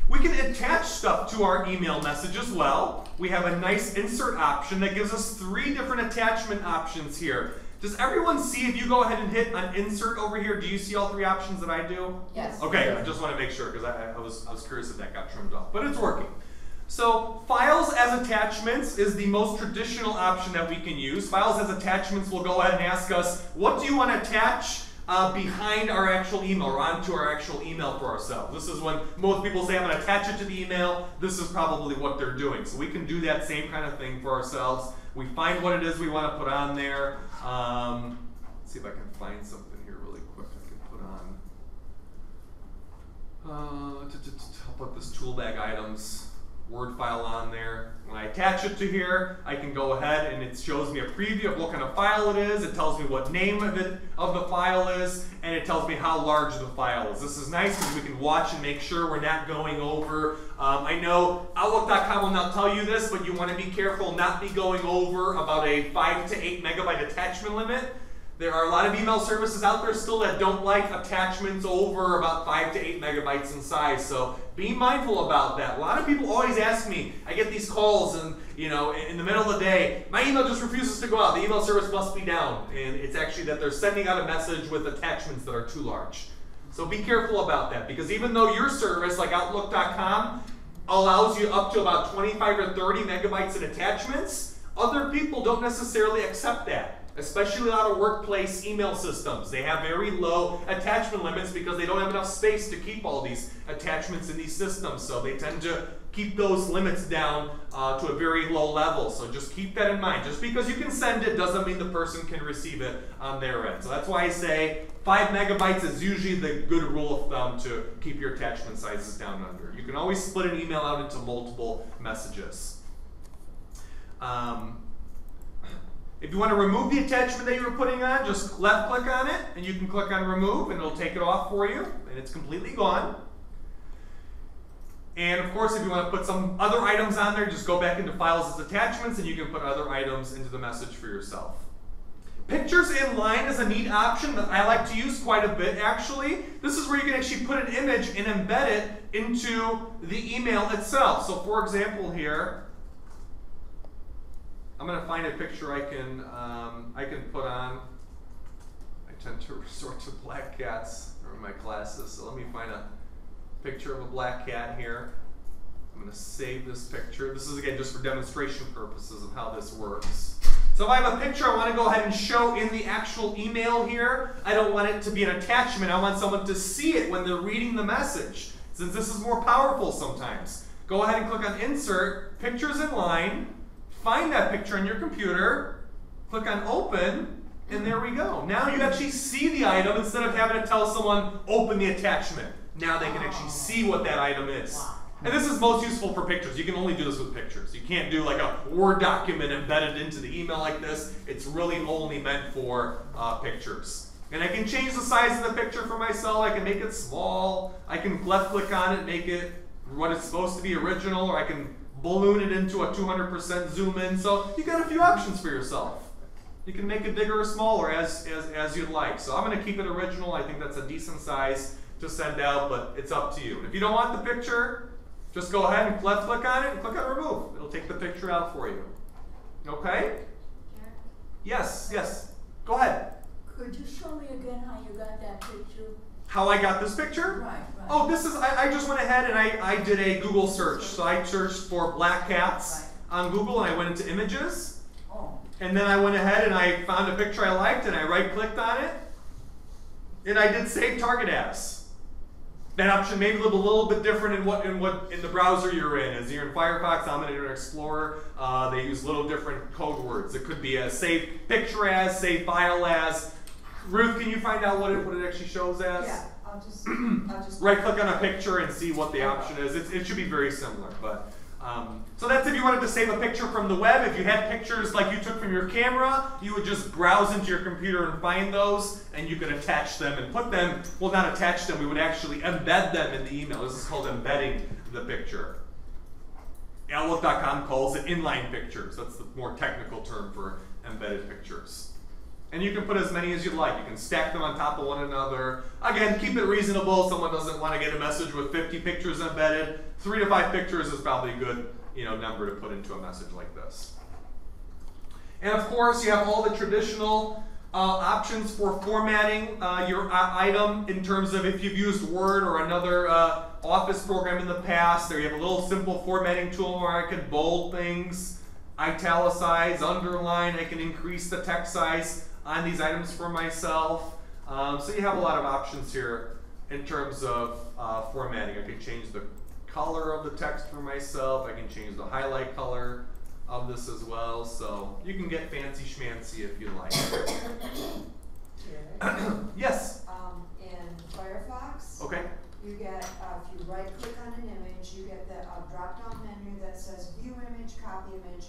We can attach stuff to our email message as well. We have a nice insert option that gives us 3 different attachment options here. Does everyone see, if you go ahead and hit an insert over here, do you see all 3 options that I do? Yes. Okay, I just want to make sure, because I was curious if that got trimmed off, but it's working. So files as attachments is the most traditional option that we can use. Files as attachments will go ahead and ask us, what do you want to attach behind our actual email, or onto our actual email for ourselves? This is when most people say, I'm going to attach it to the email. This is probably what they're doing. So we can do that same kind of thing for ourselves. We find what it is we want to put on there. Let's see if I can find something here really quick I can put on. I'll put this tool bag items Word file on there. When I attach it to here, I can go ahead and it shows me a preview of what kind of file it is. It tells me what name of the file is, and it tells me how large the file is. This is nice because we can watch and make sure we're not going over. I know Outlook.com will not tell you this, but you want to be careful not be going over about a 5 to 8 megabyte attachment limit. There are a lot of email services out there still that don't like attachments over about 5 to 8 megabytes in size, so be mindful about that. A lot of people always ask me, I get these calls and, you know, in the middle of the day, my email just refuses to go out. The email service must be down, and it's actually that they're sending out a message with attachments that are too large. So be careful about that, because even though your service, like Outlook.com, allows you up to about 25 or 30 megabytes in attachments, other people don't necessarily accept that. Especially a lot of workplace email systems. They have very low attachment limits because they don't have enough space to keep all these attachments in these systems. So they tend to keep those limits down to a very low level. So just keep that in mind. Just because you can send it doesn't mean the person can receive it on their end. So that's why I say 5 megabytes is usually the good rule of thumb to keep your attachment sizes down under. You can always split an email out into multiple messages. If you want to remove the attachment that you were putting on, just left click on it and you can click on remove and it'll take it off for you and it's completely gone. And of course, if you want to put some other items on there, just go back into files as attachments and you can put other items into the message for yourself. Pictures in line is a neat option that I like to use quite a bit actually. This is where you can actually put an image and embed it into the email itself. So for example here, gonna find a picture I can put on. I tend to resort to black cats in my classes, so let me find a picture of a black cat here. I'm gonna save this picture. This is again just for demonstration purposes of how this works. So if I have a picture I want to go ahead and show in the actual email here, I don't want it to be an attachment. I want someone to see it when they're reading the message, since this is more powerful sometimes. Go ahead and click on Insert, Pictures in Line, find that picture on your computer, click on Open, and there we go. Now you actually see the item instead of having to tell someone, open the attachment. Now they can actually see what that item is. Wow. And this is most useful for pictures. You can only do this with pictures. You can't do like a Word document embedded into the email like this. It's really only meant for pictures. And I can change the size of the picture for myself. I can make it small. I can left click on it, make it what it's supposed to be, original, or I can balloon it into a 200% zoom in. So you got a few options for yourself. You can make it bigger or smaller as you'd like. So I'm going to keep it original. I think that's a decent size to send out, but it's up to you. And if you don't want the picture, just go ahead and left click on it and click on remove. It'll take the picture out for you. Okay? Eric? Yes, yes. Go ahead. Could you show me again how you got that picture? How I got this picture? Right, right. Oh, this is, I just went ahead and I did a Google search. So I searched for black cats on Google and I went into images. Oh. And then I went ahead and I found a picture I liked and I right clicked on it. And I did save target as. That option may be a little bit different in the browser you're in. As you're in Firefox, I'm in Internet Explorer. They use little different code words. It could be a save picture as, save file as. Ruth, can you find out what it actually shows as? Yeah, I'll just Right click on a picture and see what the option is. It should be very similar, but so that's if you wanted to save a picture from the web. If you had pictures like you took from your camera, you would just browse into your computer and find those, and you could attach them and put them, well, not attach them, we would actually embed them in the email. This is called embedding the picture. Outlook.com calls it inline pictures. That's the more technical term for embedded pictures. And you can put as many as you'd like. You can stack them on top of one another. Again, keep it reasonable. Someone doesn't want to get a message with 50 pictures embedded. 3 to 5 pictures is probably a good, number to put into a message like this. And of course, you have all the traditional options for formatting your item in terms of if you've used Word or another Office program in the past. There you have a little simple formatting tool where I can bold things, italicize, underline. I can increase the text size on these items for myself. So you have a lot of options here in terms of formatting. I can change the color of the text for myself. I can change the highlight color of this as well. So you can get fancy schmancy if you like. Yes? in Firefox, Okay. you get, if you right click on an image, you get the drop down menu that says view image, copy image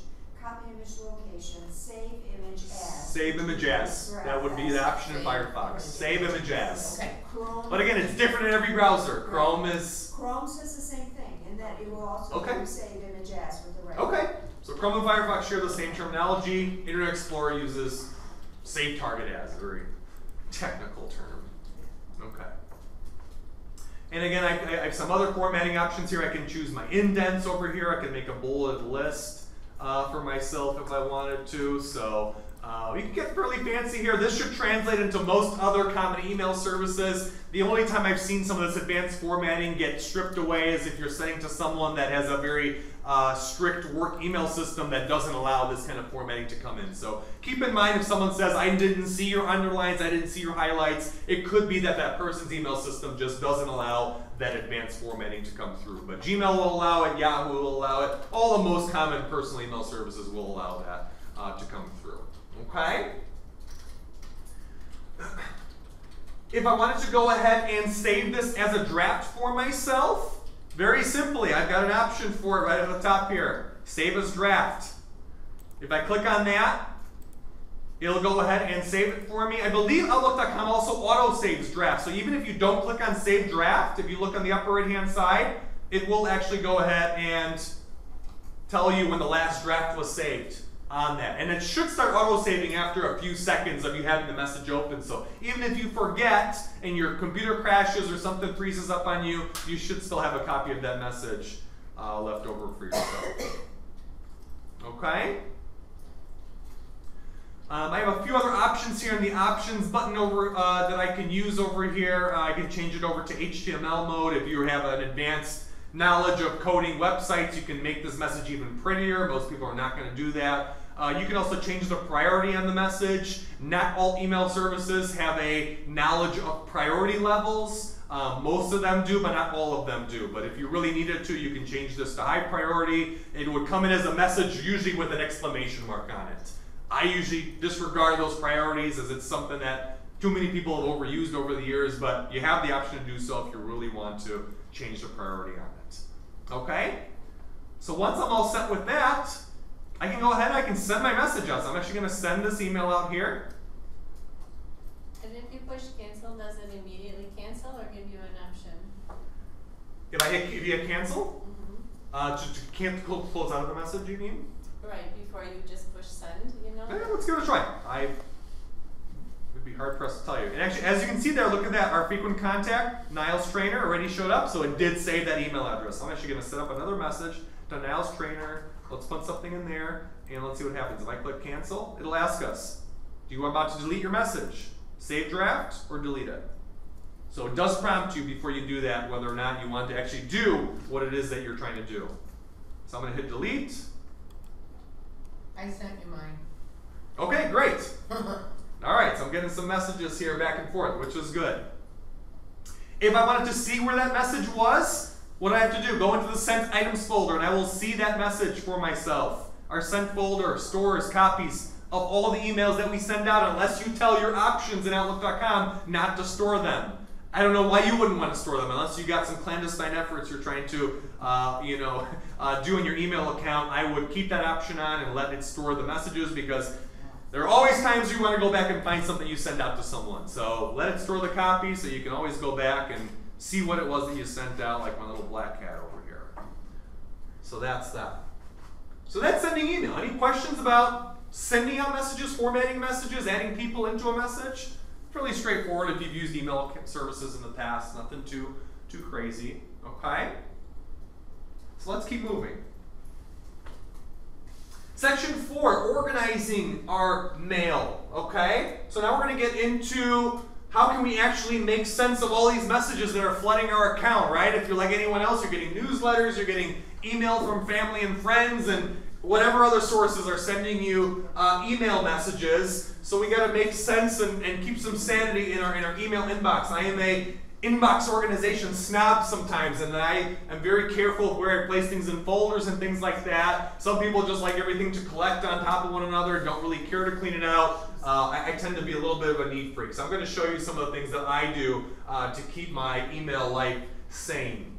location, save image as. Save image as. That would be the option in Firefox. Save image as. Okay. Chrome. But again, it's different in every browser. Chrome is. Chrome says the same thing, in that it will also Okay. do save image as with the right. Okay. So Chrome and Firefox share the same terminology. Internet Explorer uses save target as, a very technical term. Okay. And again, I have some other formatting options here. I can choose my indents over here. I can make a bulleted list for myself if I wanted to. So you can get fairly fancy here. This should translate into most other common email services. The only time I've seen some of this advanced formatting get stripped away is if you're sending to someone that has a very strict work email system that doesn't allow this kind of formatting to come in. So keep in mind if someone says, I didn't see your underlines, I didn't see your highlights, it could be that that person's email system just doesn't allow that advanced formatting to come through. But Gmail will allow it, Yahoo will allow it, all the most common personal email services will allow that to come through. Okay? If I wanted to go ahead and save this as a draft for myself, very simply, I've got an option for it right at the top here. Save as draft. If I click on that, it'll go ahead and save it for me. I believe Outlook.com also auto-saves drafts. So even if you don't click on Save Draft, if you look on the upper right-hand side, it will actually go ahead and tell you when the last draft was saved on that. And it should start auto-saving after a few seconds of you having the message open. So even if you forget and your computer crashes or something freezes up on you, you should still have a copy of that message left over for yourself. Okay? here in the options button over that I can use over here. I can change it over to HTML mode. If you have an advanced knowledge of coding websites, you can make this message even prettier. Most people are not going to do that. You can also change the priority on the message. Not all email services have a knowledge of priority levels. Most of them do, but not all of them do. But if you really needed to, you can change this to high priority. It would come in as a message, usually with an exclamation mark on it. I usually disregard those priorities as it's something that too many people have overused over the years, but you have the option to do so if you really want to change the priority on it. Okay? So once I'm all set with that, I can go ahead and I can send my message out. So I'm actually going to send this email out here. And if you push cancel, does it immediately cancel or give you an option? If you hit cancel, to close out of the message, you mean? Right, before you just push send, you know? Let's give it a try. I would be hard pressed to tell you. And actually, as you can see there, look at that. Our frequent contact, Niles Trainer, already showed up, so it did save that email address. I'm actually going to set up another message to Niles Trainer. Let's put something in there, and let's see what happens. If I click cancel, it'll ask us, do you want to delete your message? Save draft or delete it? So it does prompt you before you do that whether or not you want to actually do what it is that you're trying to do. So I'm going to hit delete. I sent you mine. Okay, great. All right, so I'm getting some messages here back and forth, which is good. If I wanted to see where that message was, what do I have to do? Go into the sent items folder and I will see that message for myself. Our sent folder stores copies of all the emails that we send out unless you tell your options in Outlook.com not to store them. I don't know why you wouldn't want to store them unless you got some clandestine efforts you're trying to do in your email account. I would keep that option on and let it store the messages because there are always times you want to go back and find something you send out to someone. So let it store the copy so you can always go back and see what it was that you sent out, like my little black cat over here. So that's that. So that's sending email. Any questions about sending out messages, formatting messages, adding people into a message? Fairly straightforward if you've used email services in the past. Nothing too crazy. Okay? So let's keep moving. Section 4, organizing our mail. Okay? So now we're going to get into how can we actually make sense of all these messages that are flooding our account, right? If you're like anyone else, you're getting newsletters, you're getting email from family and friends, and whatever other sources are sending you email messages. So we got to make sense and keep some sanity in our email inbox. I am a inbox organization snob sometimes, and I am very careful of where I place things in folders and things like that. Some people just like everything to collect on top of one another, don't really care to clean it out. I tend to be a little bit of a neat freak. So I'm going to show you some of the things that I do to keep my email life sane.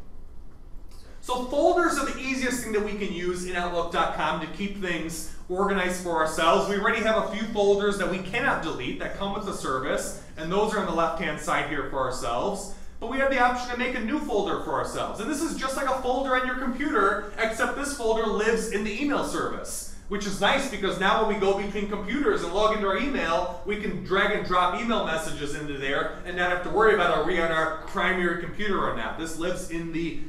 So folders are the easiest thing that we can use in Outlook.com to keep things organized for ourselves. We already have a few folders that we cannot delete that come with the service, and those are on the left-hand side here for ourselves. But we have the option to make a new folder for ourselves. And this is just like a folder on your computer, except this folder lives in the email service, which is nice because now when we go between computers and log into our email, we can drag and drop email messages into there and not have to worry about are we on our primary computer or not. This lives in the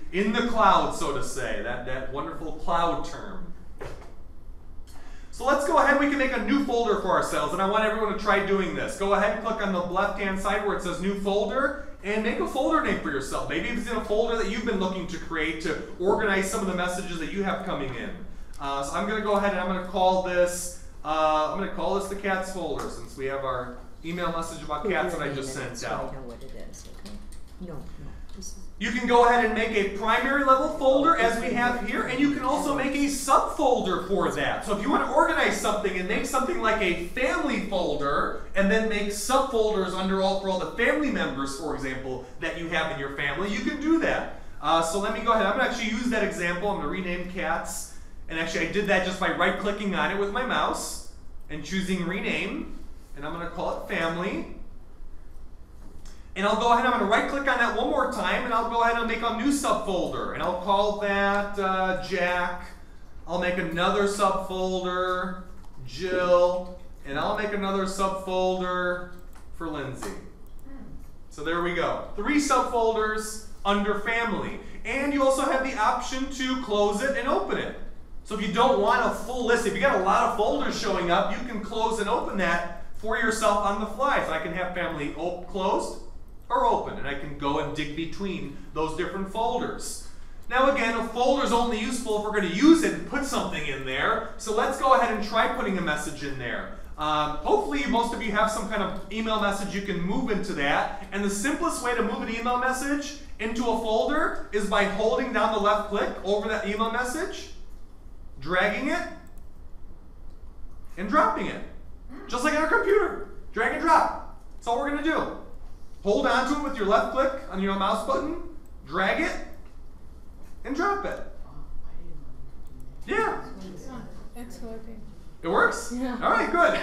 cloud, so to say, that wonderful cloud term. So let's go ahead, we can make a new folder for ourselves, and I want everyone to try doing this. Go ahead and click on the left-hand side where it says new folder, and make a folder name for yourself. Maybe it's in a folder that you've been looking to create to organize some of the messages that you have coming in. So I'm going to go ahead and I'm going to call this the cats folder, since we have our email message about cats that I just sent out. I know what it is, okay? No. You can go ahead and make a primary level folder as we have here, and you can also make a subfolder for that. So if you want to organize something and make something like a family folder, and then make subfolders for all the family members, for example, that you have in your family, you can do that. So let me go ahead. I'm going to actually use that example. I'm going to rename cats. And actually I did that just by right-clicking on it with my mouse and choosing rename. And I'm going to call it family. And I'll go ahead and I'm going to right-click on that one more time, and I'll go ahead and make a new subfolder. And I'll call that Jack. I'll make another subfolder, Jill. And I'll make another subfolder for Lindsay. So there we go. 3 subfolders under family. And you also have the option to close it and open it. So if you don't want a full list, if you got a lot of folders showing up, you can close and open that for yourself on the fly. So I can have family closed or open, and I can go and dig between those different folders. Now again, a folder is only useful if we're going to use it and put something in there. So let's go ahead and try putting a message in there. Hopefully most of you have some kind of email message you can move into that. And the simplest way to move an email message into a folder is by holding down the left click over that email message, dragging it, and dropping it. Just like on our computer. Drag and drop. That's all we're going to do. Hold on to it with your left click on your mouse button, drag it, and drop it. Yeah. It's working. It works? Yeah. All right, good.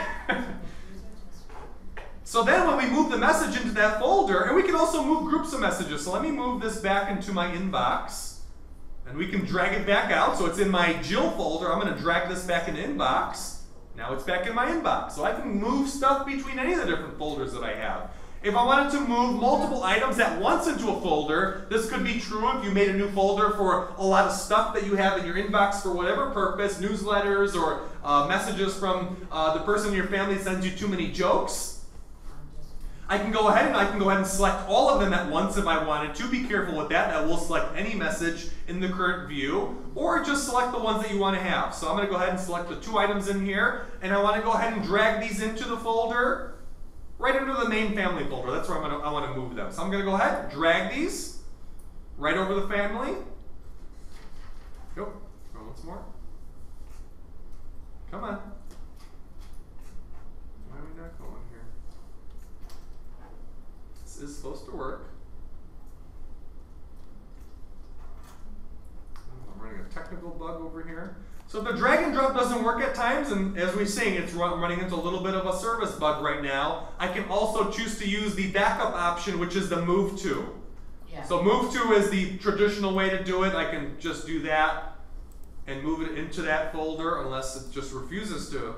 So then when we move the message into that folder, and we can also move groups of messages. So let me move this back into my inbox. And we can drag it back out. So it's in my Jill folder. I'm going to drag this back into inbox. Now it's back in my inbox. So I can move stuff between any of the different folders that I have. If I wanted to move multiple items at once into a folder, this could be true if you made a new folder for a lot of stuff that you have in your inbox for whatever purpose, newsletters or messages from the person in your family that sends you too many jokes. I can go ahead and select all of them at once if I wanted to. Be careful with that. That will select any message in the current view, or just select the ones that you want to have. So I'm going to go ahead and select the 2 items in here, and I want to go ahead and drag these into the folder. Right into the main family folder. That's where I want to move them. So I'm going to go ahead, drag these right over the family. Go once more. Come on. Why are we not going here? This is supposed to work. I'm running a technical bug over here. So if the drag and drop doesn't work at times, and as we're seeing, it's running into a little bit of a service bug right now, I can also choose to use the backup option, which is the move to. Yeah. So move to is the traditional way to do it. I can just do that and move it into that folder unless it just refuses to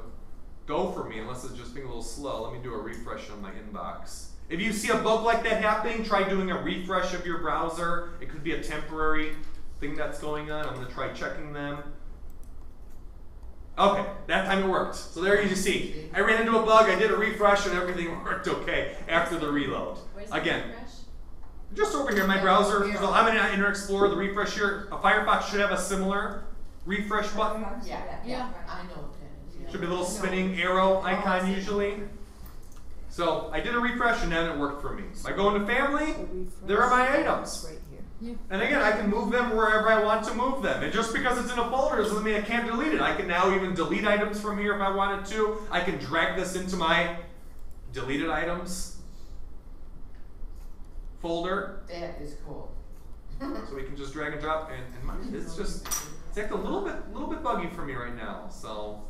go for me, unless it's just being a little slow. Let me do a refresh on my inbox. If you see a bug like that happening, try doing a refresh of your browser. It could be a temporary thing that's going on. I'm going to try checking them. Okay, that time it worked. So there you see. I ran into a bug, I did a refresh, and everything worked okay after the reload. Where's the Again, refresh? just over here in my browser. So I'm in Internet Explorer, the refresh here. A Firefox should have a similar refresh button. Yeah, I know what that is. Yeah. Should be a little spinning arrow icon usually. So I did a refresh and then it worked for me. If I go into family, there are my items. Right here. And again, I can move them wherever I want to move them. And just because it's in a folder doesn't mean I can't delete it. I can now even delete items from here if I wanted to. I can drag this into my deleted items folder. That is cool. So we can just drag and drop, and mine, it's acting a little bit buggy for me right now. So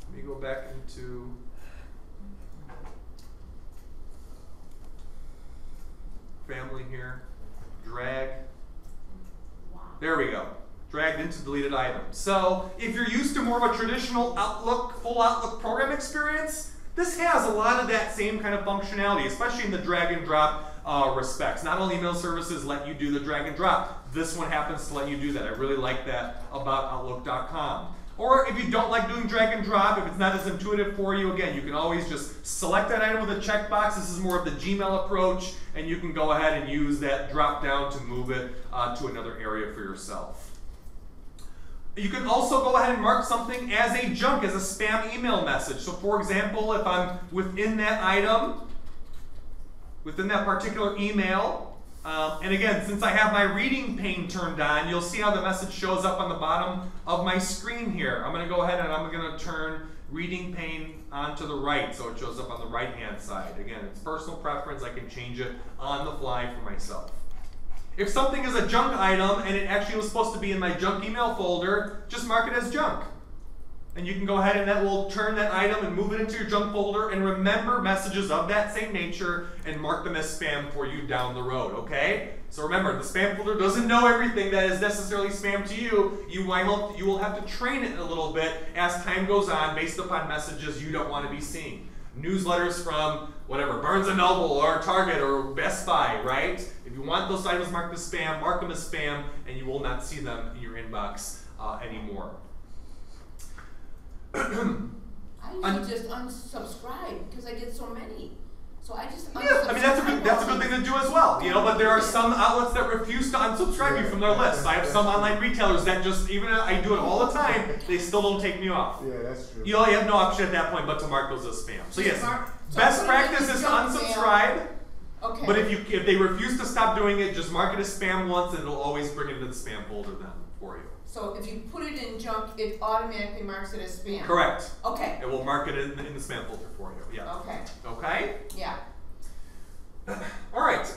let me go back into family here. Drag. There we go. Dragged into deleted items. So if you're used to more of a traditional Outlook, full Outlook program experience, this has a lot of that same kind of functionality, especially in the drag and drop respects. Not all email services let you do the drag and drop. This one happens to let you do that. I really like that about Outlook.com. Or if you don't like doing drag and drop, if it's not as intuitive for you, again, you can always just select that item with a checkbox. This is more of the Gmail approach, and you can go ahead and use that drop down to move it to another area for yourself. You can also go ahead and mark something as a junk, as a spam email message. So for example, if I'm within that item, within that particular email, and again, since I have my reading pane turned on, you'll see how the message shows up on the bottom of my screen here. I'm going to go ahead and I'm going to turn reading pane onto the right so it shows up on the right hand side. Again, it's personal preference. I can change it on the fly for myself. If something is a junk item and it actually was supposed to be in my junk email folder, just mark it as junk. And you can go ahead and that will turn that item and move it into your junk folder and remember messages of that same nature and mark them as spam for you down the road, okay? So remember, the spam folder doesn't know everything that is necessarily spam to you. You will have to train it a little bit as time goes on based upon messages you don't want to be seeing. Newsletters from whatever, Barnes & Noble or Target or Best Buy, right? If you want those items marked as spam, mark them as spam and you will not see them in your inbox anymore. I usually just unsubscribe because I get so many. So I just Yeah, I mean that's a good thing to do as well, you know. But there are some outlets that refuse to unsubscribe you from their list. I have some online retailers that just, even if I do it all the time, they still don't take me off. Yeah, that's true. You have no option at that point but to mark those as spam. So yes, So best put it in practice the is to junk unsubscribe. Okay. But if they refuse to stop doing it, just mark it as spam once, and it'll always bring it into the spam folder then for you. So if you put it in junk, it automatically marks it as spam. Correct. Okay. It will mark it in the spam folder for you. Yeah. Okay. Okay. Yeah. All right.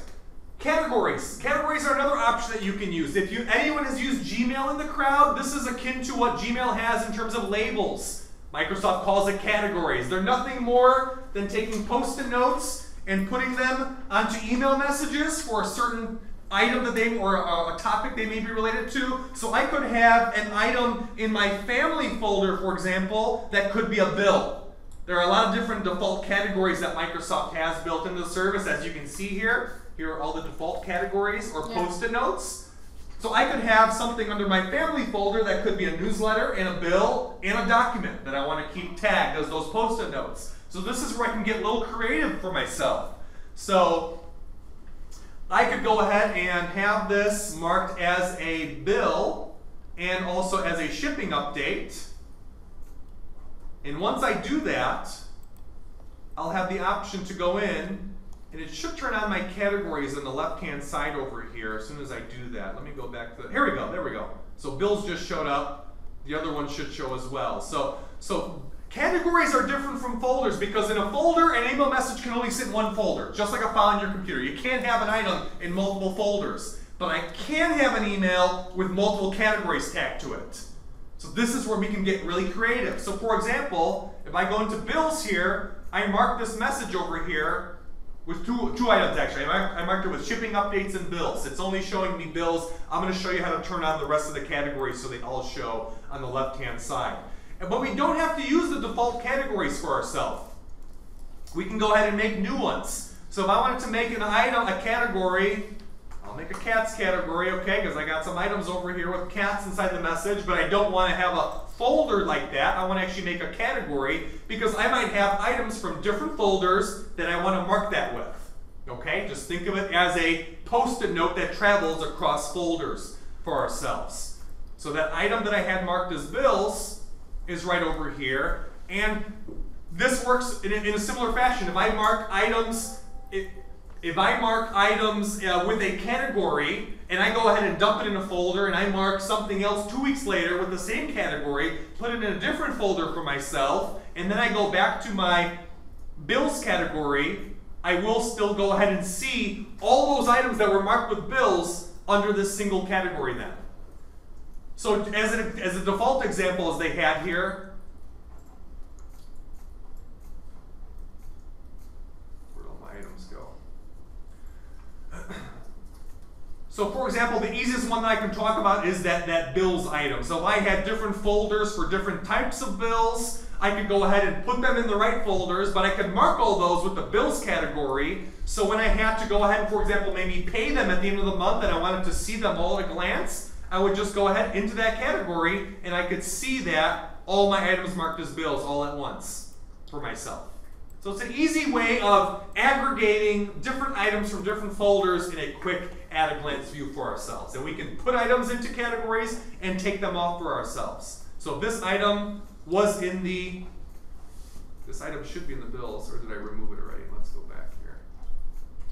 Categories. Categories are another option that you can use. If anyone has used Gmail in the crowd, this is akin to what Gmail has in terms of labels. Microsoft calls it categories. They're nothing more than taking post-it notes and putting them onto email messages for a certain item that they, or a topic they may be related to. So I could have an item in my family folder, for example, that could be a bill. There are a lot of different default categories that Microsoft has built into the service, as you can see here. Here are all the default categories or post-it notes. So I could have something under my family folder that could be a newsletter and a bill and a document that I want to keep tagged as those post-it notes. So this is where I can get a little creative for myself. So I could go ahead and have this marked as a bill and also as a shipping update. And once I do that, I'll have the option to go in, and it should turn on my categories on the left-hand side over here as soon as I do that. Let me go back to here we go, there we go. So bills just showed up. The other one should show as well. So categories are different from folders because in a folder, an email message can only sit in one folder, just like a file on your computer. You can't have an item in multiple folders. But I can have an email with multiple categories tagged to it. So this is where we can get really creative. So for example, if I go into bills here, I mark this message over here with two items actually. I marked it with shipping updates and bills. It's only showing me bills. I'm going to show you how to turn on the rest of the categories so they all show on the left-hand side. But we don't have to use the default categories for ourselves. We can go ahead and make new ones. So if I wanted to make an item, a category, I'll make a cats category, okay, because I got some items over here with cats inside the message, but I don't want to have a folder like that. I want to actually make a category because I might have items from different folders that I want to mark that with. Okay, just think of it as a post-it note that travels across folders for ourselves. So that item that I had marked as bills is right over here, and this works in a similar fashion. If I mark items, with a category, and I go ahead and dump it in a folder, and I mark something else 2 weeks later with the same category, put it in a different folder for myself, and then I go back to my bills category, I will still go ahead and see all those items that were marked with bills under this single category then. So as a default example as they had here, where'd all my items go? So for example, the easiest one that I can talk about is that bills item. So if I had different folders for different types of bills, I could go ahead and put them in the right folders, but I could mark all those with the bills category. So when I had to go ahead and, for example, maybe pay them at the end of the month and I wanted to see them all at a glance, I would just go ahead into that category and I could see that all my items marked as bills all at once for myself. So it's an easy way of aggregating different items from different folders in a quick at-a-glance view for ourselves. And we can put items into categories and take them off for ourselves. So if this item was in this item should be in the bills, or did I remove it already? Let's go back here.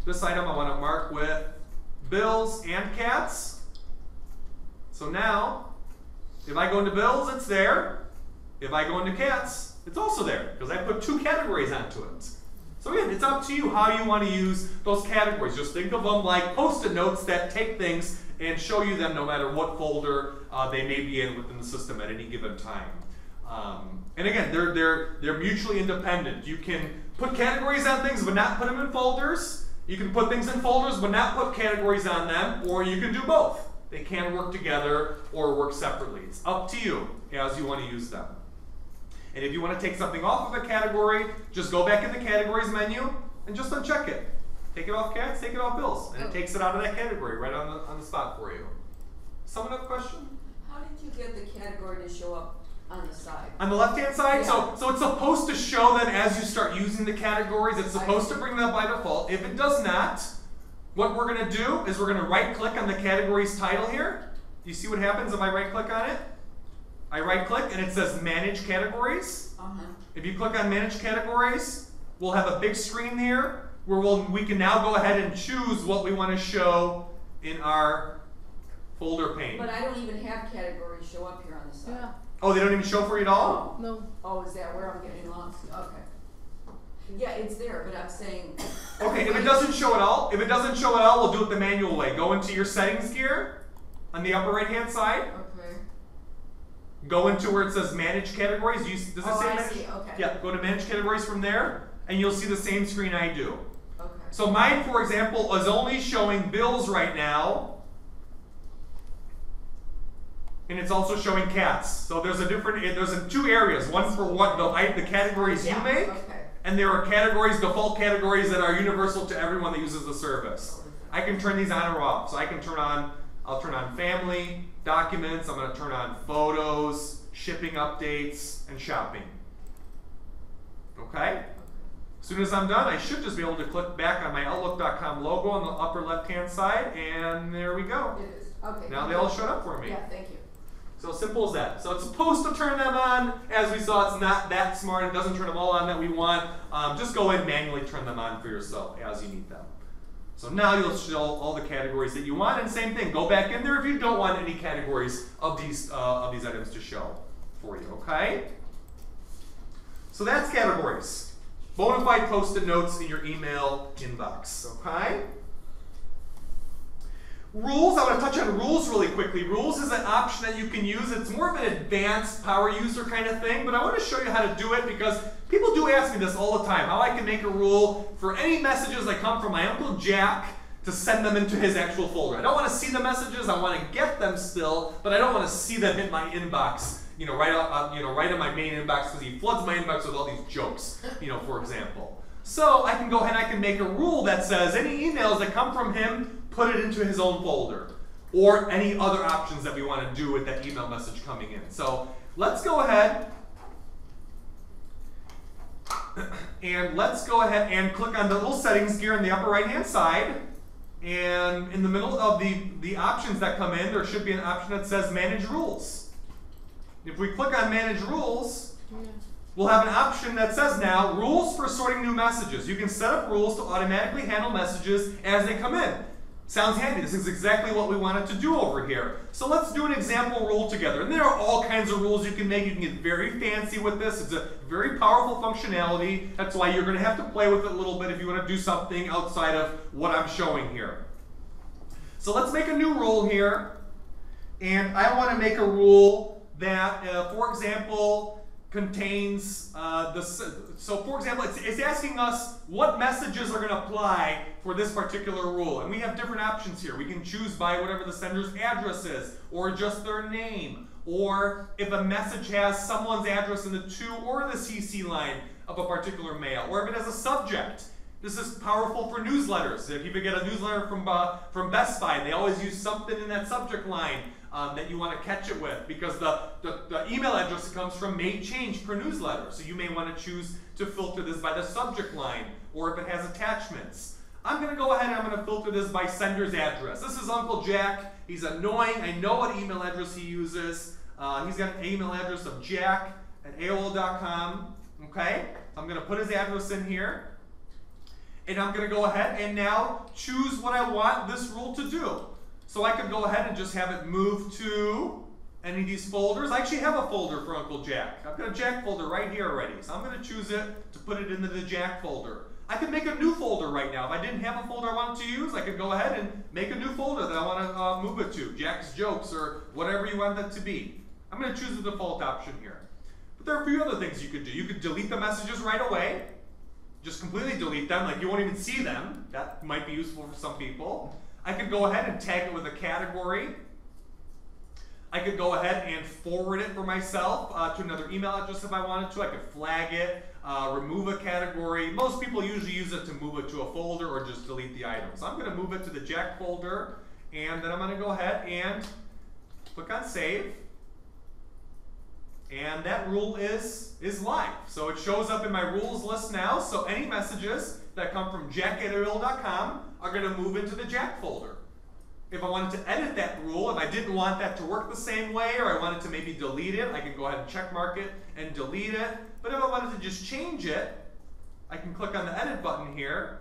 This item I want to mark with bills and cats. So now, if I go into bills, it's there. If I go into cats, it's also there, because I put two categories onto it. So again, it's up to you how you want to use those categories. Just think of them like post-it notes that take things and show you them no matter what folder they may be in within the system at any given time. And again, they're mutually independent. You can put categories on things but not put them in folders. You can put things in folders but not put categories on them, or you can do both. They can work together or work separately. It's up to you as you want to use them. And if you want to take something off of a category, just go back in the categories menu and just uncheck it. Take it off cats, take it off bills, and it takes it out of that category right on the spot for you. Someone have a question? How did you get the category to show up on the side. On the left-hand side, Yeah. so it's supposed to show them as you start using the categories. It's supposed to bring them up by default. If it does not, what we're going to do is we're going to right-click on the category's title here. Do you see what happens if I right-click on it? I right-click and it says Manage Categories. If you click on Manage Categories, we'll have a big screen here where we can now go ahead and choose what we want to show in our folder pane. But I don't even have categories show up here on the side. Yeah. Oh, they don't even show for you at all? No. Oh, is that where I'm getting lost? Okay. Yeah, it's there, but I'm saying. Okay, if it doesn't show at all, we'll do it the manual way. Go into your settings gear on the upper right-hand side. Okay. Go into where it says Manage Categories. Does it say I Manage? see, okay. Yeah, go to Manage Categories from there, and you'll see the same screen I do. Okay. So mine, for example, is only showing bills right now. And it's also showing cats. So there's two areas. One for what the categories you make, Okay. and there are categories, default categories that are universal to everyone that uses the service. I can turn these on or off. So I'll turn on family, documents, I'm gonna turn on photos, shipping updates, and shopping. Okay? As soon as I'm done, I should just be able to click back on my Outlook.com logo on the upper left-hand side, and there we go. It is. Okay. Now they all showed up for me. Yeah, thank you. So simple as that. So it's supposed to turn them on. As we saw, it's not that smart. It doesn't turn them all on that we want. Just go in and manually turn them on for yourself as you need them. So now you'll show all the categories that you want, and same thing. Go back in there if you don't want any categories of these items to show for you. Okay. So that's categories. Bonafide post-it notes in your email inbox. Okay. Rules, I want to touch on rules really quickly. Rules is an option that you can use. It's more of an advanced power user kind of thing, but I want to show you how to do it because people do ask me this all the time, how I can make a rule for any messages that come from my Uncle Jack to send them into his actual folder. I don't want to see the messages, I want to get them still, but I don't want to see them hit my inbox, right in my main inbox because he floods my inbox with all these jokes, for example. So I can go ahead and I can make a rule that says any emails that come from him, put it into his own folder, or any other options that we want to do with that email message coming in. So let's go ahead and click on the little settings gear in the upper right hand side, and in the middle of the options that come in, there should be an option that says Manage Rules. If we click on Manage Rules, we'll have an option that says now Rules for sorting new messages. You can set up rules to automatically handle messages as they come in. Sounds handy. This is exactly what we wanted to do over here. So let's do an example rule together. And there are all kinds of rules you can make. You can get very fancy with this. It's a very powerful functionality. That's why you're going to have to play with it a little bit if you want to do something outside of what I'm showing here. So let's make a new rule here. And I want to make a rule that, for example, contains for example, it's asking us what messages are going to apply for this particular rule, and we have different options here. We can choose by whatever the sender's address is, or just their name, or if a message has someone's address in the to or the CC line of a particular mail, or if it has a subject. This is powerful for newsletters. If you get a newsletter from Best Buy, they always use something in that subject line that you want to catch it with, because the email address comes from may change per newsletter. So you may want to choose to filter this by the subject line, or if it has attachments. I'm going to go ahead and I'm going to filter this by sender's address. This is Uncle Jack. He's annoying. I know what email address he uses. He's got an email address of jack@aol.com. Okay? I'm going to put his address in here. And I'm going to go ahead and now choose what I want this rule to do. So I could go ahead and just have it move to any of these folders. I actually have a folder for Uncle Jack. I've got a Jack folder right here already. So I'm going to choose it to put it into the Jack folder. I could make a new folder right now. If I didn't have a folder I wanted to use, I could go ahead and make a new folder that I want to move it to. Jack's Jokes or whatever you want that to be. I'm going to choose the default option here. But there are a few other things you could do. You could delete the messages right away. Just completely delete them, like you won't even see them. That might be useful for some people. I could go ahead and tag it with a category. I could go ahead and forward it for myself to another email address if I wanted to. I could flag it, remove a category. Most people usually use it to move it to a folder or just delete the item. So I'm going to move it to the Jack folder, and then I'm going to go ahead and click on Save. And that rule is live. So it shows up in my rules list now. So any messages that come from jack@AOL.com are going to move into the Jack folder. If I wanted to edit that rule, if I didn't want that to work the same way, or I wanted to maybe delete it, I can go ahead and check mark it and delete it. But if I wanted to just change it, I can click on the edit button here,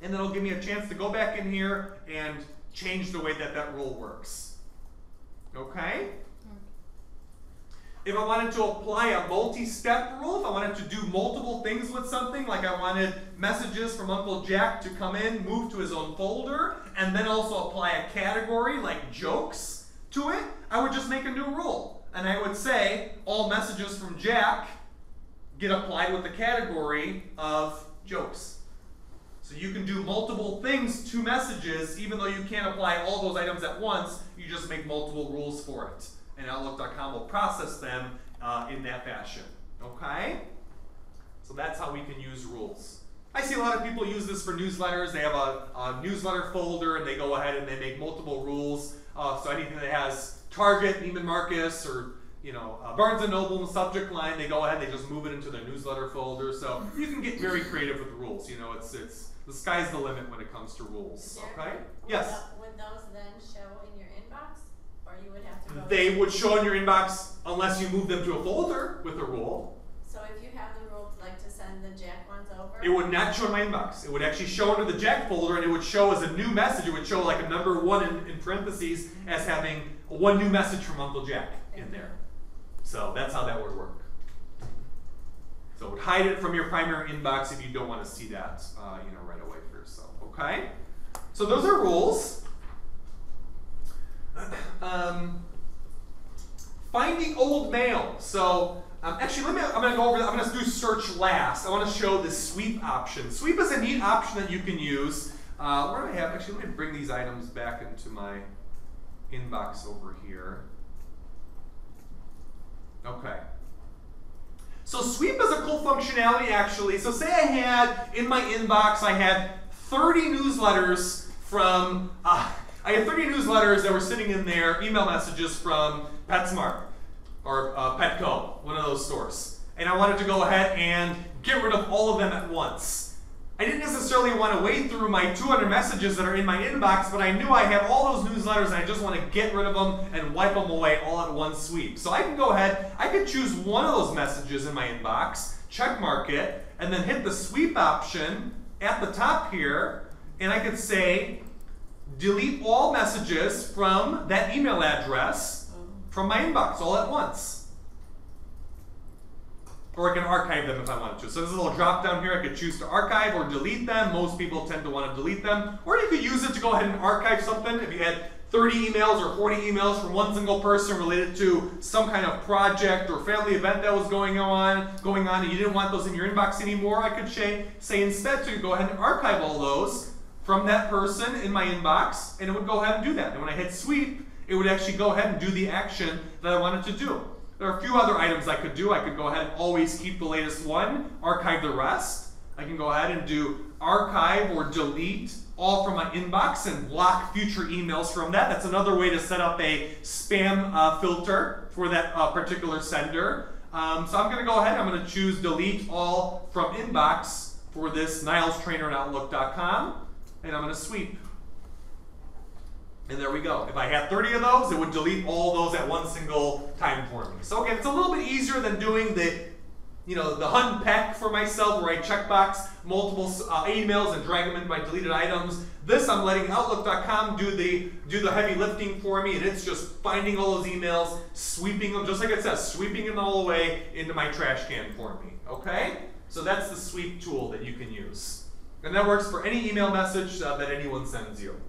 and then it'll give me a chance to go back in here and change the way that that rule works. Okay? If I wanted to apply a multi-step rule, if I wanted to do multiple things with something, like I wanted messages from Uncle Jack to come in, move to his own folder, and then also apply a category like jokes to it, I would just make a new rule. And I would say all messages from Jack get applied with the category of jokes. So you can do multiple things to messages, even though you can't apply all those items at once, you just make multiple rules for it. And Outlook.com will process them in that fashion. Okay? So that's how we can use rules. I see a lot of people use this for newsletters. They have a newsletter folder and they go ahead and they make multiple rules. So anything that has Target, Neiman Marcus, or Barnes & Noble in the subject line, they go ahead and they just move it into their newsletter folder. So you can get very creative with rules. It's the sky's the limit when it comes to rules. Okay? Yes? Would those then show in your inbox? Or you would have to go They would show in your inbox unless you move them to a folder with a rule. So if you have the rule to send the Jack ones over? It would not show in my inbox. It would actually show under the Jack folder, and it would show as a new message. It would show like a number 1 in parentheses as having one new message from Uncle Jack in there. So that's how that would work. So it would hide it from your primary inbox if you don't want to see that right away for yourself. Okay? So those are rules. Finding old mail. So actually, I'm going to go over that. I'm going to do search last. I want to show the sweep option. Sweep is a neat option that you can use. Where do I have? Actually, let me bring these items back into my inbox over here. Okay. So sweep is a cool functionality actually. So say I had in my inbox, I had 30 newsletters from I had 30 newsletters that were sitting in there, email messages from PetSmart or Petco, one of those stores. And I wanted to go ahead and get rid of all of them at once. I didn't necessarily want to wade through my 200 messages that are in my inbox, but I knew I had all those newsletters and I just want to get rid of them and wipe them away all at one sweep. So I can go ahead, I could choose one of those messages in my inbox, check mark it, and then hit the sweep option at the top here, and I could say, delete all messages from that email address from my inbox all at once. Or I can archive them if I wanted to. So there's a little drop down here. I could choose to archive or delete them. Most people tend to want to delete them. Or you could use it to go ahead and archive something. If you had 30 emails or 40 emails from one single person related to some kind of project or family event that was going on, and you didn't want those in your inbox anymore, I could say instead to go ahead and archive all those from that person in my inbox, and it would go ahead and do that. And when I hit sweep, it would actually go ahead and do the action that I wanted to do. There are a few other items I could do. I could go ahead and always keep the latest one, archive the rest. I can go ahead and do archive or delete all from my inbox and block future emails from that. That's another way to set up a spam filter for that particular sender. So I'm going to go ahead, I'm going to choose delete all from inbox for this Niles trainer at Outlook.com, and I'm going to sweep. And there we go. If I had 30 of those, it would delete all those at one single time for me. So again, it's a little bit easier than doing the hunt pack for myself where I checkbox multiple emails and drag them into my deleted items. This I'm letting Outlook.com do the heavy lifting for me, and it's just finding all those emails, sweeping them, just like it says, sweeping them all away into my trash can for me. Okay? So that's the sweep tool that you can use. And that works for any email message that anyone sends you.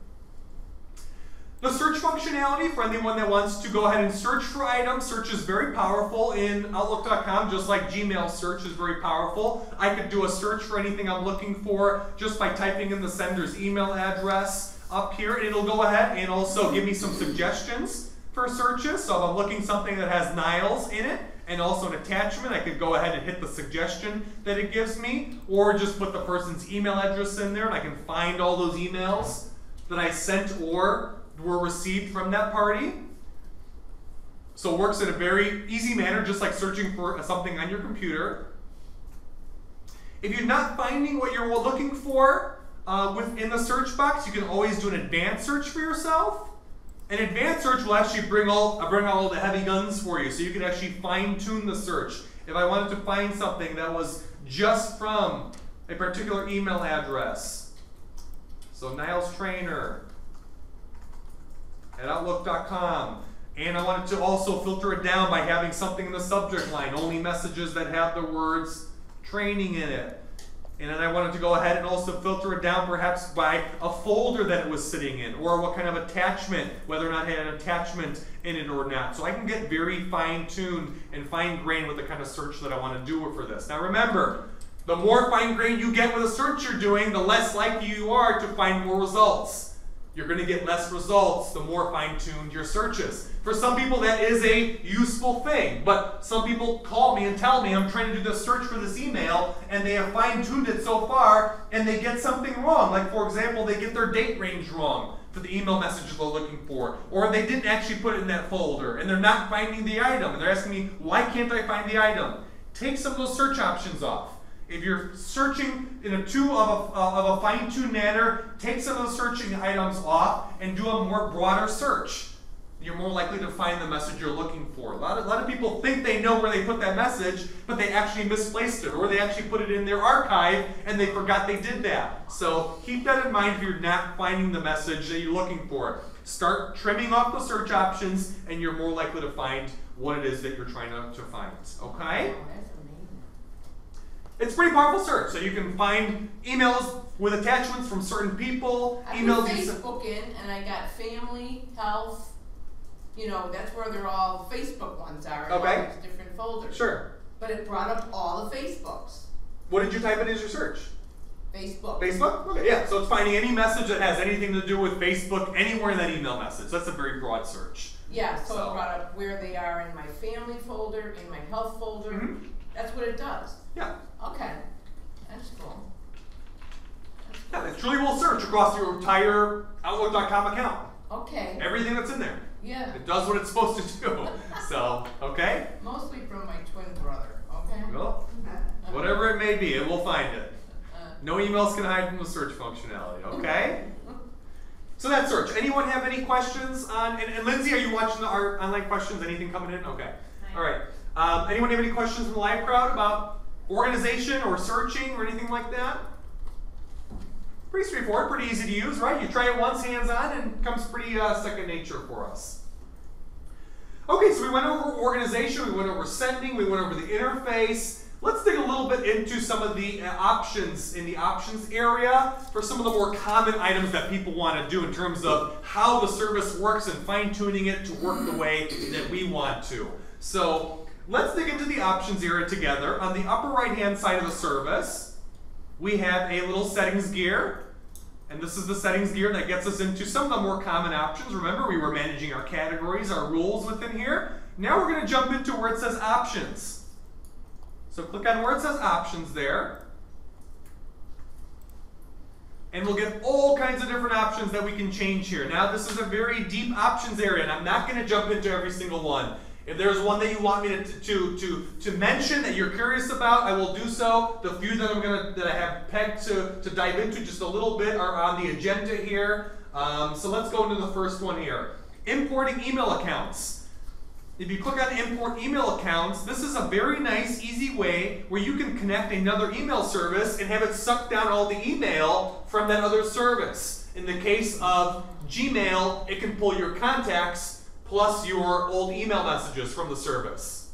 The search functionality for anyone that wants to go ahead and search for items. Search is very powerful in Outlook.com, just like Gmail search is very powerful. I could do a search for anything I'm looking for just by typing in the sender's email address up here, and it'll go ahead and also give me some suggestions for searches. So if I'm looking something that has Niles in it and also an attachment, I could go ahead and hit the suggestion that it gives me, or just put the person's email address in there and I can find all those emails that I sent or were received from that party. So it works in a very easy manner, just like searching for something on your computer. If you're not finding what you're looking for within the search box, you can always do an advanced search for yourself. An advanced search will actually bring out all the heavy guns for you, so you can actually fine-tune the search. If I wanted to find something that was just from a particular email address, so Niles Trainer at Outlook.com, and I wanted to also filter it down by having something in the subject line, only messages that have the words training in it. And then I wanted to go ahead and also filter it down perhaps by a folder that it was sitting in, or what kind of attachment, whether or not it had an attachment in it or not. So I can get very fine-tuned and fine-grained with the kind of search that I want to do for this. Now remember, the more fine-grained you get with a search you're doing, the less likely you are to find more results. You're going to get less results the more fine-tuned your search is. For some people, that is a useful thing, but some people call me and tell me I'm trying to do this search for this email, and they have fine-tuned it so far, and they get something wrong. Like, for example, they get their date range wrong for the email message they're looking for, or they didn't actually put it in that folder, and they're not finding the item, and they're asking me, why can't I find the item? Take some of those search options off. If you're searching in a of a fine-tuned manner, take some of the searching items off and do a more broader search. You're more likely to find the message you're looking for. A lot of people think they know where they put that message, but they actually misplaced it, or they actually put it in their archive and they forgot they did that. So keep that in mind if you're not finding the message that you're looking for. Start trimming off the search options, and you're more likely to find what it is that you're trying to find. Okay? It's a pretty powerful search, so you can find emails with attachments from certain people. I emails put Facebook in, and I got family, health. You know, that's where they're all the Facebook ones are. In Okay. all these different folders. Sure. But it brought up all the Facebooks. What did you type in as your search? Facebook. Facebook? Okay, yeah. So it's finding any message that has anything to do with Facebook anywhere in that email message. That's a very broad search. Yeah, so it brought up where they are in my family folder, in my health folder. Mm-hmm. That's what it does. Yeah. Okay. That's cool. Yeah, it truly will search across your entire Outlook.com account. Okay. Everything that's in there. Yeah. It does what it's supposed to do. So, okay? Mostly from my twin brother, okay? Well, whatever it may be, it will find it. No emails can hide from the search functionality, okay? So that's search. Anyone have any questions on, and Lindsay, are you watching our online questions? Anything coming in? Okay. All right. Anyone have any questions from the live crowd about organization or searching or anything like that? Pretty straightforward, pretty easy to use, right? You try it once, hands-on, and it becomes pretty second nature for us. Okay, so we went over organization, we went over sending, we went over the interface. Let's dig a little bit into some of the options in the options area for some of the more common items that people want to do in terms of how the service works and fine-tuning it to work the way that we want to. So let's dig into the options area together. On the upper right-hand side of the service, we have a little settings gear. And this is the settings gear that gets us into some of the more common options. Remember, we were managing our categories, our rules within here. Now we're going to jump into where it says options. So click on where it says options there. And we'll get all kinds of different options that we can change here. Now this is a very deep options area, and I'm not going to jump into every single one. If there's one that you want me to mention that you're curious about, I will do so. The few that I have pegged to dive into just a little bit are on the agenda here. So let's go into the first one here. Importing email accounts. If you click on import email accounts, this is a very nice, easy way where you can connect another email service and have it suck down all the email from that other service. In the case of Gmail, it can pull your contacts plus your old email messages from the service.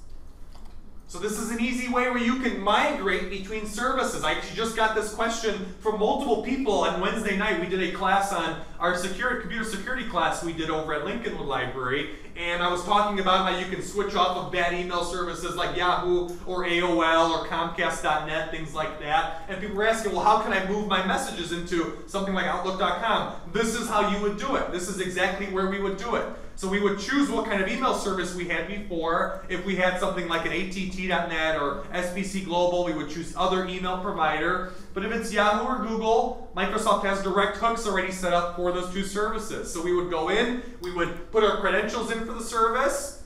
So this is an easy way where you can migrate between services. I actually just got this question from multiple people on Wednesday night. We did a class on our computer security class we did over at Lincolnwood Library, and I was talking about how you can switch off of bad email services like Yahoo or AOL or Comcast.net, things like that. And people were asking, well, how can I move my messages into something like Outlook.com? This is how you would do it. This is exactly where we would do it. So we would choose what kind of email service we had before. If we had something like an ATT.net or SPC Global, we would choose other email provider. But if it's Yahoo or Google, Microsoft has direct hooks already set up for those two services. So we would go in, we would put our credentials in for the service,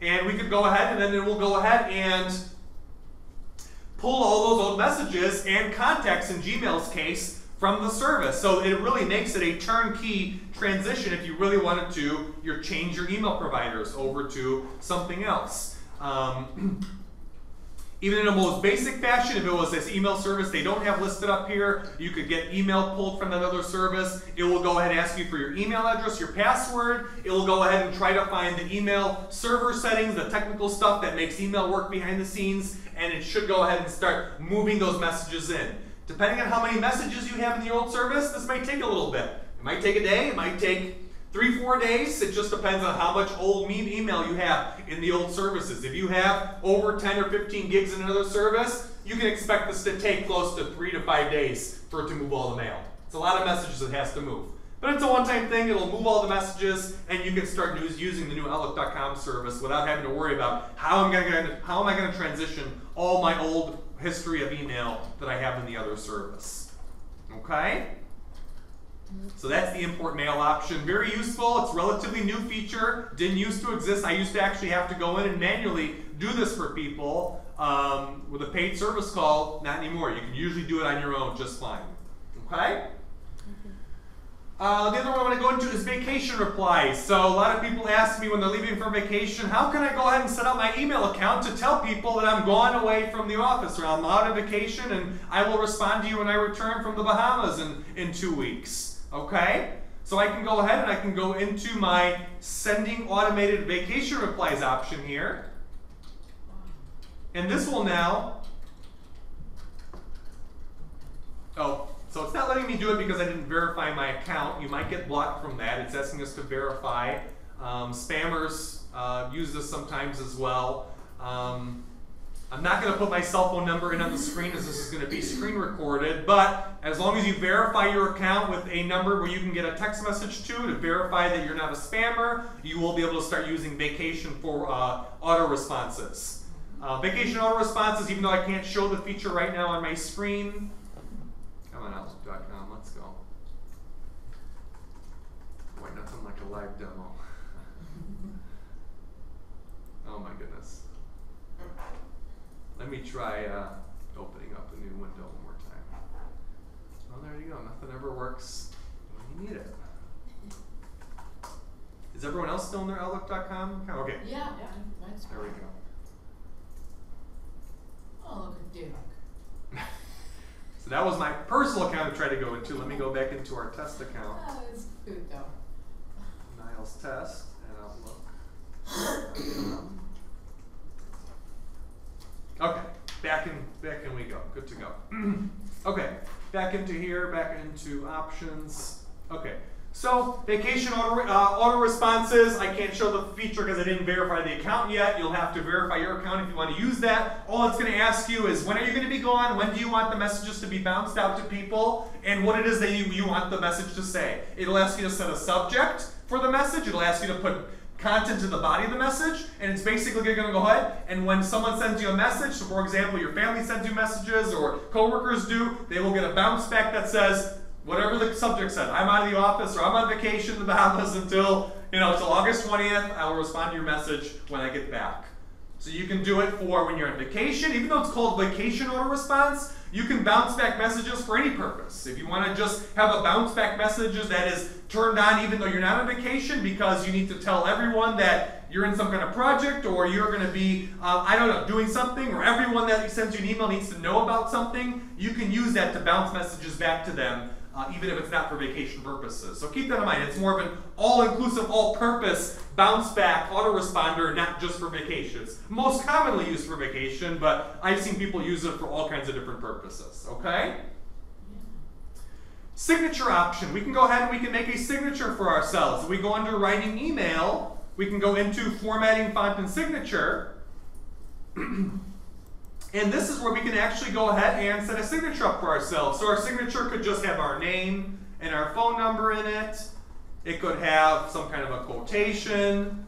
And we could go ahead, and then it will go ahead and pull all those old messages and contacts in Gmail's case from the service. So it really makes it a turnkey transition if you really wanted to change your email providers over to something else. Even in a most basic fashion, if it was this email service they don't have listed up here, you could get email pulled from that other service. It will go ahead and ask you for your email address, your password. It will go ahead and try to find the email server settings, the technical stuff that makes email work behind the scenes, and it should go ahead and start moving those messages in. Depending on how many messages you have in the old service, this might take a little bit. It might take a day, it might take 3-4 days. It just depends on how much old email you have in the old services. If you have over 10 or 15 gigs in another service, you can expect this to take close to 3 to 5 days for it to move all the mail. It's a lot of messages it has to move. But it's a one-time thing. It'll move all the messages, and you can start using the new Outlook.com service without having to worry about how am I going to transition all my old history of email that I have in the other service. Okay? So that's the import mail option. Very useful. It's a relatively new feature. Didn't used to exist. I used to actually have to go in and manually do this for people with a paid service call. Not anymore. You can usually do it on your own just fine. Okay? The other one I want to go into is vacation replies. So a lot of people ask me when they're leaving for vacation, how can I go ahead and set up my email account to tell people that I'm gone away from the office or I'm out on vacation and I will respond to you when I return from the Bahamas in 2 weeks. Okay? So I can go ahead and I can go into my sending automated vacation replies option here. And this will now, so it's not letting me do it because I didn't verify my account. You might get blocked from that. It's asking us to verify. Spammers use this sometimes as well. I'm not going to put my cell phone number in on the screen as this is going to be screen recorded, but as long as you verify your account with a number where you can get a text message to verify that you're not a spammer, you will be able to start using Vacation for auto responses. Vacation auto responses, even though I can't show the feature right now on my screen. Come on, Outlook.com, let's go. Boy, nothing like a live demo. Oh my goodness. Let me try opening up a new window one more time. Oh, there you go. Nothing ever works when you need it. Is everyone else still in their Outlook.com? Okay. Yeah, that's There we go. Oh, look at Dick. So that was my personal account to try to go into. Let me go back into our test account. Oh, it's good though. Niles test and Outlook. Okay, back in we go. Good to go. Okay, back into here, back into options. Okay, so vacation auto responses. I can't show the feature because I didn't verify the account yet. You'll have to verify your account if you want to use that. All it's going to ask you is when are you going to be gone? When do you want the messages to be bounced out to people? And what it is that you want the message to say. It'll ask you to set a subject for the message. It'll ask you to put content in the body of the message, and it's basically going to go ahead and when someone sends you a message, so for example your family sends you messages or coworkers do, they will get a bounce back that says whatever the subject said. I'm out of the office or I'm on vacation in the Bahamas until August 20th. I will respond to your message when I get back. So you can do it for when you're on vacation. Even though it's called vacation auto response, you can bounce back messages for any purpose. If you want to just have a bounce back messages that is turned on even though you're not on vacation because you need to tell everyone that you're in some kind of project or you're going to be, doing something, or everyone that sends you an email needs to know about something, you can use that to bounce messages back to them. Even if it's not for vacation purposes. So keep that in mind. It's more of an all-inclusive, all-purpose bounce-back autoresponder, not just for vacation. It's most commonly used for vacation, but I've seen people use it for all kinds of different purposes. Okay? Signature option. We can go ahead and we can make a signature for ourselves. If we go under writing email, we can go into formatting font and signature. And this is where we can actually go ahead and set a signature up for ourselves. So our signature could just have our name and our phone number in it. It could have some kind of a quotation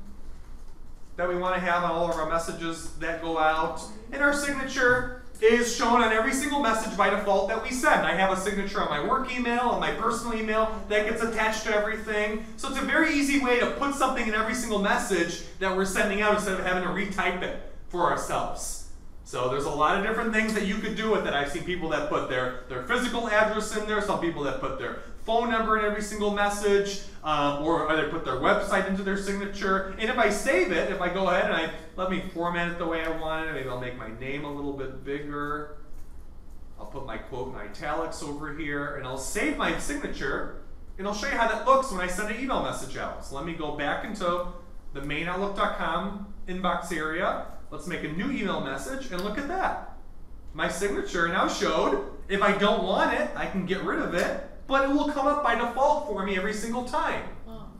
that we want to have on all of our messages that go out. And our signature is shown on every single message by default that we send. I have a signature on my work email, on my personal email, that gets attached to everything. So it's a very easy way to put something in every single message that we're sending out instead of having to retype it for ourselves. So there's a lot of different things that you could do with it. I've seen people that put their physical address in there, some people that put their phone number in every single message, or they put their website into their signature. And if I save it, if I go ahead and let me format it the way I want it, maybe I'll make my name a little bit bigger. I'll put my quote in italics over here, and I'll save my signature, and I'll show you how that looks when I send an email message out. So let me go back into the main Outlook.com inbox area. Let's make a new email message, and look at that. My signature now showed. If I don't want it, I can get rid of it, but it will come up by default for me every single time.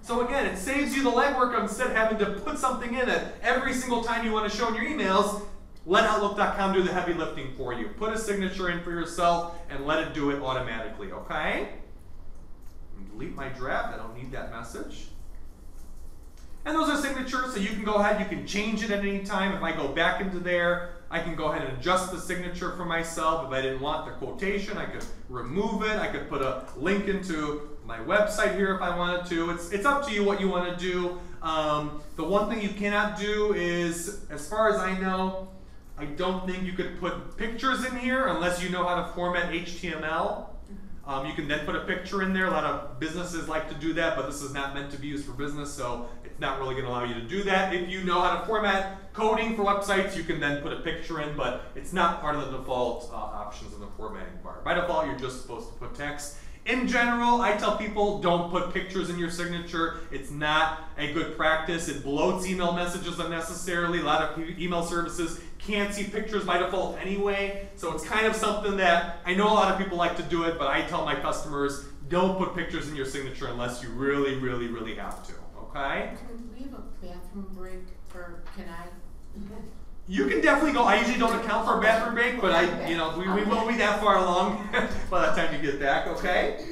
So again, it saves you the legwork of instead of having to put something in it every single time you want to show in your emails. Let Outlook.com do the heavy lifting for you. Put a signature in for yourself and let it do it automatically, okay? Delete my draft. I don't need that message. And those are signatures, so you can go ahead, you can change it at any time. If I go back into there, I can go ahead and adjust the signature for myself. If I didn't want the quotation, I could remove it. I could put a link into my website here if I wanted to. It's up to you what you want to do. The one thing you cannot do is, as far as I know, I don't think you could put pictures in here unless you know how to format HTML. You can then put a picture in there. A lot of businesses like to do that, but this is not meant to be used for business, so it's not really going to allow you to do that. If you know how to format coding for websites, you can then put a picture in, but it's not part of the default options in the formatting bar. By default, you're just supposed to put text. In general, I tell people don't put pictures in your signature. It's not a good practice. It bloats email messages unnecessarily. A lot of email services can't see pictures by default anyway. So it's kind of something that I know a lot of people like to do it, but I tell my customers don't put pictures in your signature unless you really, really, really have to. Okay? Can we have a bathroom break, or can I? You can definitely go. I usually don't account for a bathroom break, but we won't be that far along by the time you get back, okay?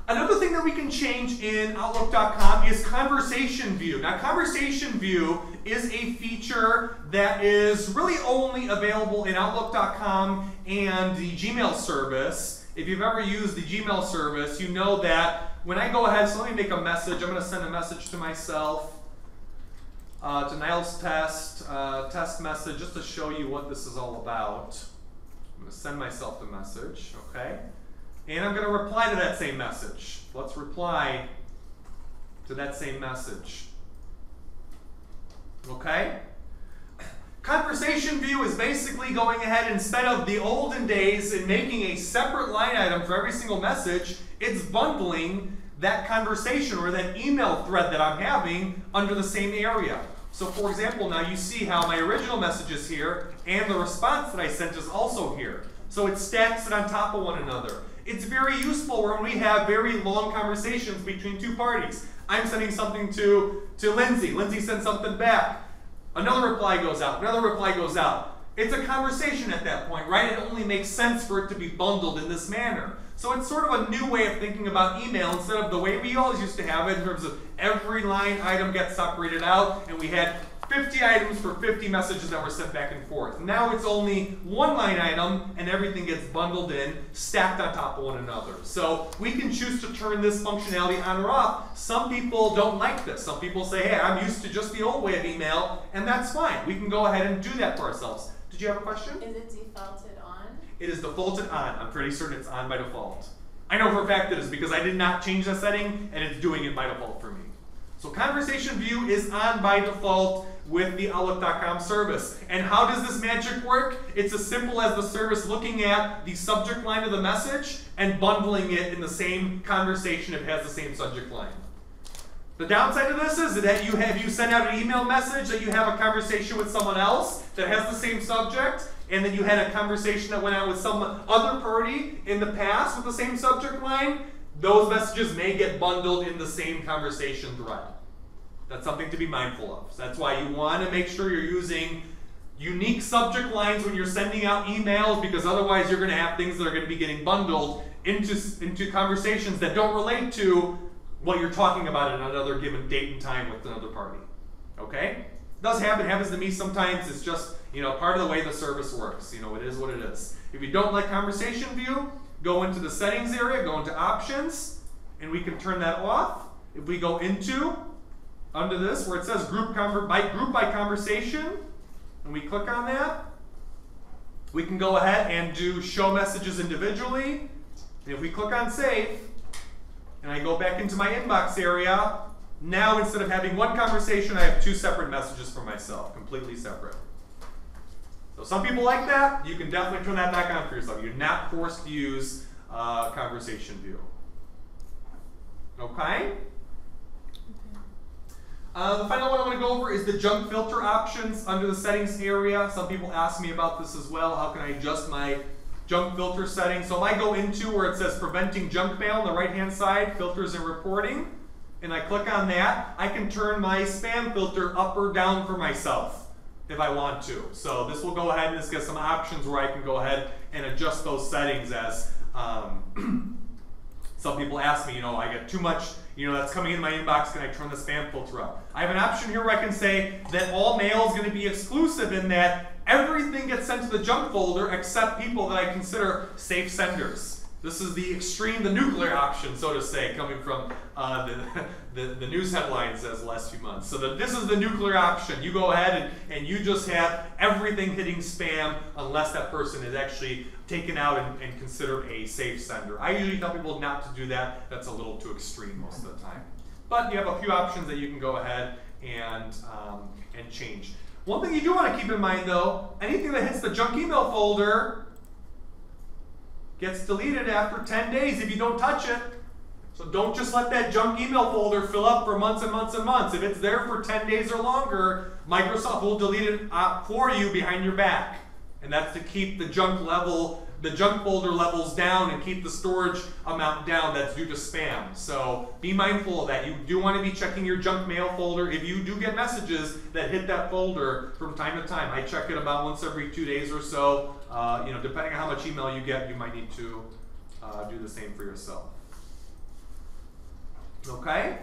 Another thing that we can change in Outlook.com is Conversation View. Now, Conversation View is a feature that is really only available in Outlook.com and the Gmail service. If you've ever used the Gmail service, you know that when I go ahead, so let me make a message. I'm going to send a message to myself. To Niles test message, just to show you what this is all about. I'm going to send myself the message, okay? And I'm going to reply to that same message. Let's reply to that same message. Okay? Conversation View is basically going ahead, instead of the olden days and making a separate line item for every single message, it's bundling that conversation or that email thread that I'm having under the same area. So for example, now you see how my original message is here and the response that I sent is also here. So it stacks it on top of one another. It's very useful when we have very long conversations between two parties. I'm sending something to Lindsay. Lindsay sends something back. Another reply goes out. Another reply goes out. It's a conversation at that point, right? It only makes sense for it to be bundled in this manner. So it's sort of a new way of thinking about email instead of the way we always used to have it in terms of every line item gets separated out and we had 50 items for 50 messages that were sent back and forth. Now it's only one line item and everything gets bundled in, stacked on top of one another. So we can choose to turn this functionality on or off. Some people don't like this. Some people say, hey, I'm used to just the old way of email, and that's fine. We can go ahead and do that for ourselves. Did you have a question? Is it defaulted on? It is defaulted on. I'm pretty certain it's on by default. I know for a fact it is because I did not change the setting and it's doing it by default for me. So Conversation View is on by default with the Outlook.com service. And how does this magic work? It's as simple as the service looking at the subject line of the message and bundling it in the same conversation if it has the same subject line. The downside of this is that you send out an email message that you have a conversation with someone else that has the same subject, and then you had a conversation that went on with some other party in the past with the same subject line. Those messages may get bundled in the same conversation thread. That's something to be mindful of. So that's why you want to make sure you're using unique subject lines when you're sending out emails, because otherwise you're going to have things that are going to be getting bundled into conversations that don't relate to what you're talking about at another given date and time with another party. Okay? It does happen. It happens to me sometimes. It's just, You know, part of the way the service works. You know, it is what it is. If you don't like conversation view, go into the settings area, go into options, and we can turn that off. If we go into, under this, where it says group by conversation, and we click on that, we can go ahead and do show messages individually. And if we click on save, and I go back into my inbox area, now instead of having one conversation, I have 2 separate messages for myself, completely separate. So some people like that. You can definitely turn that back on for yourself. You're not forced to use conversation view. Okay? The final one I want to go over is the junk filter options under the settings area. Some people ask me about this as well. How can I adjust my junk filter settings? So if I go into where it says preventing junk mail on the right hand side, filters and reporting, and I click on that, I can turn my spam filter up or down for myself if I want to. So this will go ahead and this gets some options where I can go ahead and adjust those settings as some people ask me, you know, I get too much, you know, that's coming in my inbox, can I turn the spam filter up? I have an option here where I can say that all mail is going to be exclusive in that everything gets sent to the junk folder except people that I consider safe senders. This is the extreme, the nuclear option, so to say, coming from the news headlines as the last few months. So this is the nuclear option. You go ahead and you just have everything hitting spam unless that person is actually taken out and considered a safe sender. I usually tell people not to do that. That's a little too extreme most of the time. But you have a few options that you can go ahead and change. One thing you do want to keep in mind though, anything that hits the junk email folder gets deleted after 10 days if you don't touch it. So don't just let that junk email folder fill up for months and months and months. If it's there for 10 days or longer, Microsoft will delete it for you behind your back. And that's to keep the junk folder levels down and keep the storage amount down that's due to spam. So be mindful of that. You do want to be checking your junk mail folder. If you do get messages that hit that folder from time to time, I check it about once every 2 days or so. You know, depending on how much email you get, you might need to do the same for yourself. Okay?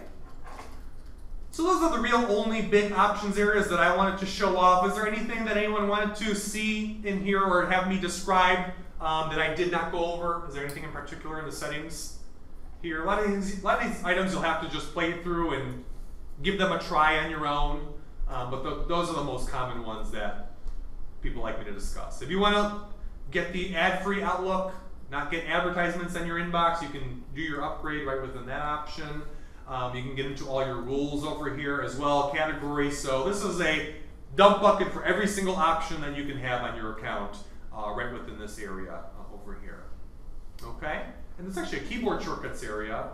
So those are the real only big options areas that I wanted to show off. Is there anything that anyone wanted to see in here or have me describe that I did not go over? Is there anything in particular in the settings here? A lot of these items you'll have to just play through and give them a try on your own. But those are the most common ones that people like me to discuss. If you want to get the ad-free Outlook, not get advertisements in your inbox, you can do your upgrade right within that option. You can get into all your rules over here as well, categories. So this is a dump bucket for every single option that you can have on your account right within this area over here. Okay? And it's actually a keyboard shortcuts area.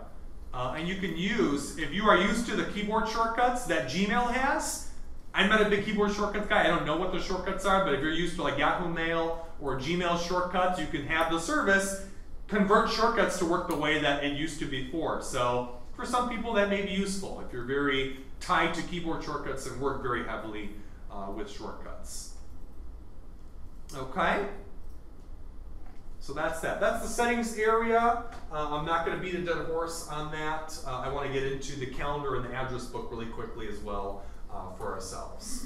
And you can use, if you are used to the keyboard shortcuts that Gmail has, I'm not a big keyboard shortcuts guy. I don't know what the shortcuts are, but if you're used to like Yahoo Mail or Gmail shortcuts, you can have the service convert shortcuts to work the way that it used to before. So for some people that may be useful if you're very tied to keyboard shortcuts and work very heavily with shortcuts. Okay? So that's that. That's the settings area. I'm not going to beat a dead horse on that. I want to get into the calendar and the address book really quickly as well. For ourselves.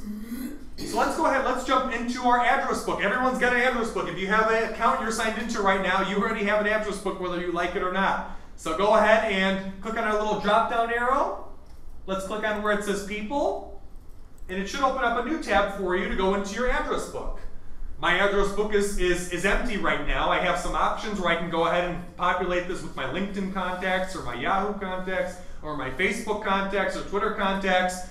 So let's go ahead, let's jump into our address book. Everyone's got an address book. If you have an account you're signed into right now, you already have an address book whether you like it or not. So go ahead and click on our little drop down arrow. Let's click on where it says people. And it should open up a new tab for you to go into your address book. My address book is empty right now. I have some options where I can go ahead and populate this with my LinkedIn contacts or my Yahoo contacts or my Facebook contacts or Twitter contacts.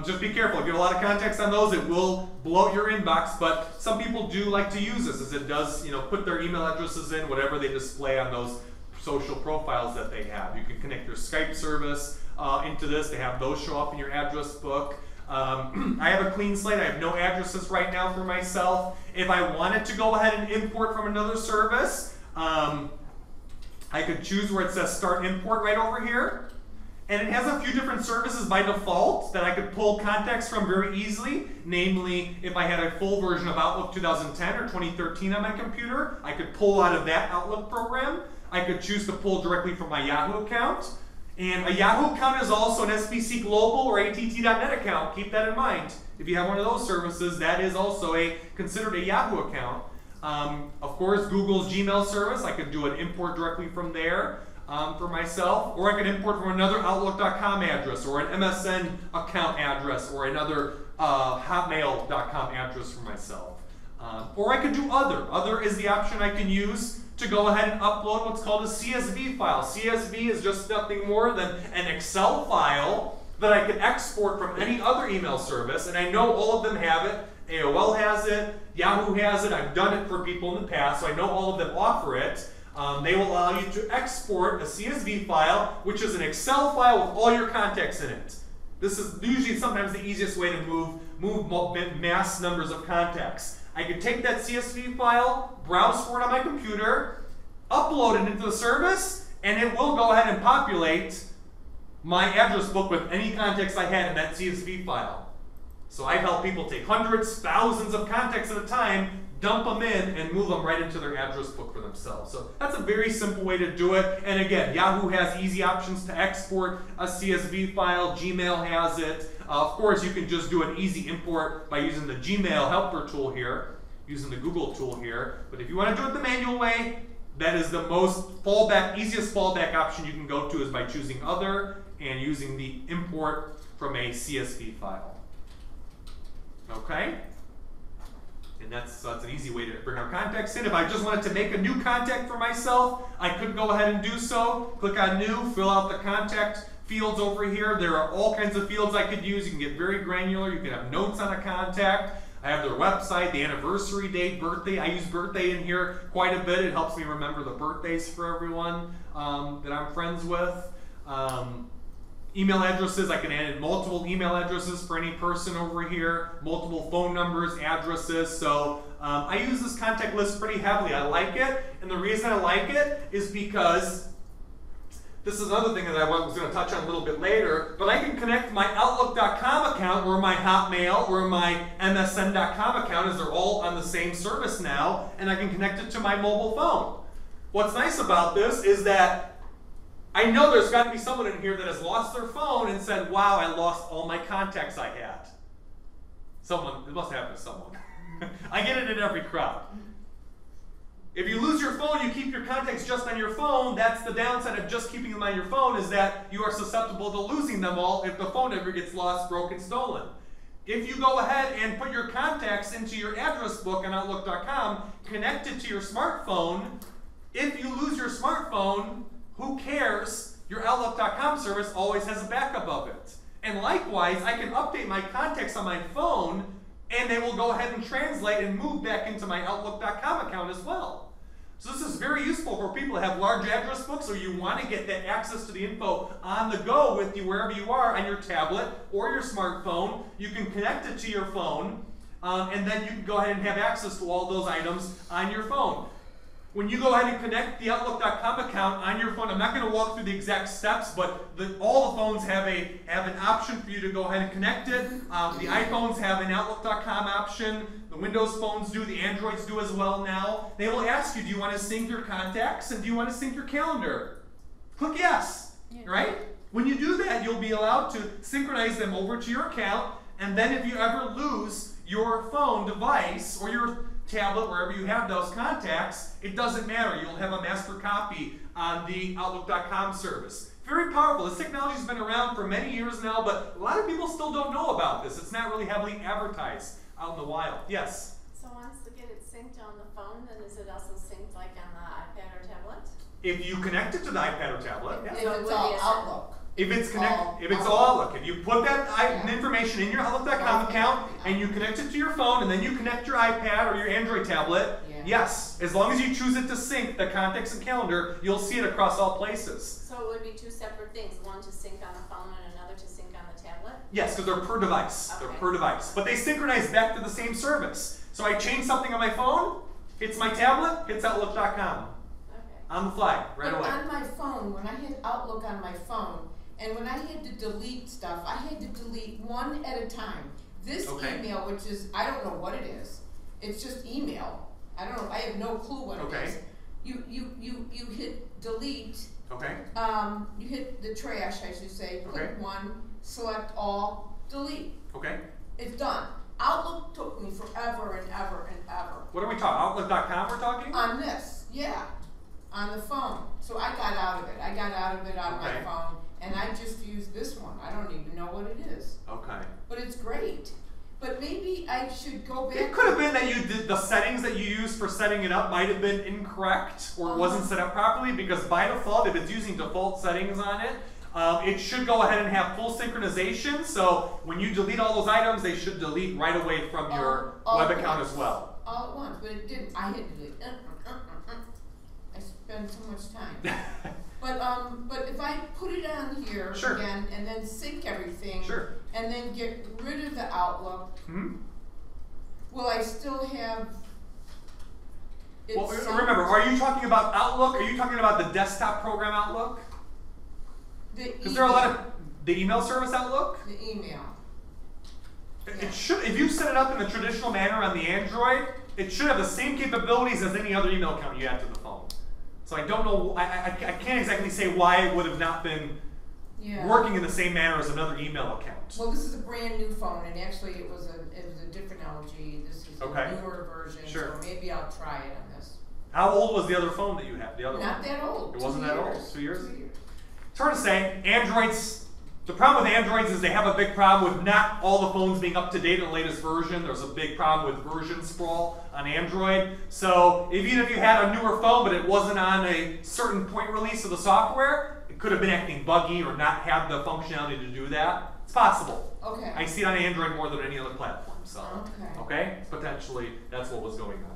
Just be careful. If you have a lot of contacts on those, it will bloat your inbox, but some people do like to use this as it does, you know, put their email addresses in, whatever they display on those social profiles that they have. You can connect your Skype service into this to have those show up in your address book. I have a clean slate. I have no addresses right now for myself. If I wanted to go ahead and import from another service, I could choose where it says Start Import right over here. And it has a few different services by default that I could pull contacts from very easily. Namely, if I had a full version of Outlook 2010 or 2013 on my computer, I could pull out of that Outlook program. I could choose to pull directly from my Yahoo account. And a Yahoo account is also an SBC Global or ATT.net account. Keep that in mind. If you have one of those services, that is also considered a Yahoo account. Of course, Google's Gmail service, I could do an import directly from there for myself, or I could import from another Outlook.com address, or an MSN account address, or another Hotmail.com address for myself. Or I could do other. Other is the option I can use to go ahead and upload what's called a CSV file. CSV is just nothing more than an Excel file that I can export from any other email service, and I know all of them have it. AOL has it, Yahoo has it, I've done it for people in the past, so I know all of them offer it. They will allow you to export a CSV file, which is an Excel file with all your contacts in it. This is usually sometimes the easiest way to move mass numbers of contacts. I can take that CSV file, browse for it on my computer, upload it into the service, and it will go ahead and populate my address book with any contacts I had in that CSV file. So I've helped people take hundreds, thousands of contacts at a time, dump them in, and move them right into their address book for themselves. So that's a very simple way to do it. And again, Yahoo has easy options to export a CSV file. Gmail has it. Of course, you can just do an easy import by using the Gmail helper tool here, using the Google tool here. But if you want to do it the manual way, that is the easiest fallback option you can go to, is by choosing other and using the import from a CSV file. Okay? And that's an easy way to bring our contacts in. If I just wanted to make a new contact for myself, I could go ahead and do so. Click on New, fill out the contact fields over here. There are all kinds of fields I could use. You can get very granular. You can have notes on a contact. I have their website, the anniversary date, birthday. I use birthday in here quite a bit. It helps me remember the birthdays for everyone that I'm friends with. Email addresses, I can add in multiple email addresses for any person over here, multiple phone numbers, addresses. So I use this contact list pretty heavily. I like it, and the reason I like it is because this is another thing that I was going to touch on a little bit later, but I can connect my Outlook.com account or my Hotmail or my MSN.com account, as they're all on the same service now, and I can connect it to my mobile phone. What's nice about this is that I know there's got to be someone in here that has lost their phone and said, wow, I lost all my contacts I had. Someone, it must happen to someone. I get it in every crowd. If you lose your phone, you keep your contacts just on your phone. That's the downside of just keeping them on your phone, is that you are susceptible to losing them all if the phone ever gets lost, broken, stolen. If you go ahead and put your contacts into your address book on Outlook.com, connect it to your smartphone, if you lose your smartphone, who cares? Your Outlook.com service always has a backup of it. And likewise, I can update my contacts on my phone, and they will go ahead and translate and move back into my Outlook.com account as well. So this is very useful for people that have large address books, or you want to get that access to the info on the go with you wherever you are on your tablet or your smartphone. You can connect it to your phone, and then you can go ahead and have access to all those items on your phone. When you go ahead and connect the Outlook.com account on your phone, I'm not going to walk through the exact steps, but all the phones have an option for you to go ahead and connect it. The iPhones have an Outlook.com option. The Windows phones do. The Androids do as well now. They will ask you, do you want to sync your contacts and do you want to sync your calendar? Click yes, right? When you do that, you'll be allowed to synchronize them over to your account, and then if you ever lose your phone device or your tablet, wherever you have those contacts, it doesn't matter. You'll have a master copy on the Outlook.com service. Very powerful. This technology has been around for many years now, but a lot of people still don't know about this. It's not really heavily advertised out in the wild. Yes? So once you get it synced on the phone, then is it also synced like on the iPad or tablet? If you connect it to the iPad or tablet, yes. If it's all Outlook. If it's all Outlook, if you put that information in your Outlook.com account and you connect it to your phone and then you connect your iPad or your Android tablet, yes, as long as you choose it to sync the contacts and calendar, you'll see it across all places. So it would be two separate things, one to sync on the phone and another to sync on the tablet? Yes, because they're per device. Okay. They're per device. But they synchronize back to the same service. So I change something on my phone, hits my tablet, hits Outlook.com. Okay. On the fly, right But away. on my phone, when I hit Outlook on my phone, and when I had to delete stuff, I had to delete one at a time. This email, which is, I don't know what it is. It's just email. I don't know, I have no clue what it is. You hit delete, Okay. You hit the trash, I should say, click Okay. one, select all, delete. Okay. It's done. Outlook took me forever and ever and ever. What are we talking? Outlook.com we're talking? On this, yeah, on the phone. So I got out of it. I got out of it on Okay. my phone, and I just use this one. I don't even know what it is, Okay. but it's great. But maybe I should go back. It could have been that you did the settings that you used for setting it up might have been incorrect or it wasn't set up properly, because by default, if it's using default settings on it, it should go ahead and have full synchronization. So when you delete all those items, they should delete right away from your all web at account once. as well. All at once, but it didn't. I had to delete. I spend so much time. But if I put it on here Sure. again and then sync everything, Sure. and then get rid of the Outlook, will I still have it Well, synced? remember, are you talking about Outlook? Are you talking about the desktop program Outlook? Because there are a lot of the email service Outlook. the email. It should, if you set it up in the traditional manner on the Android, it should have the same capabilities as any other email account you add to the phone. So I don't know, I can't exactly say why it would have not been Yeah. working in the same manner as another email account. Well, this is a brand new phone, and actually it was a different LG. This is Okay. a newer version, Sure. so maybe I'll try it on this. How old was the other phone that you had? The other Not one? that old. It 2 wasn't that old? years. 2 years? 2 years. It's hard to say. Androids, the problem with Androids is they have a big problem with not all the phones being up to date in the latest version. There's a big problem with version sprawl on Android. So even if you had a newer phone but it wasn't on a certain point release of the software, it could have been acting buggy or not have the functionality to do that. It's possible. Okay. I see it on Android more than any other platform. So, Okay. potentially that's what was going on.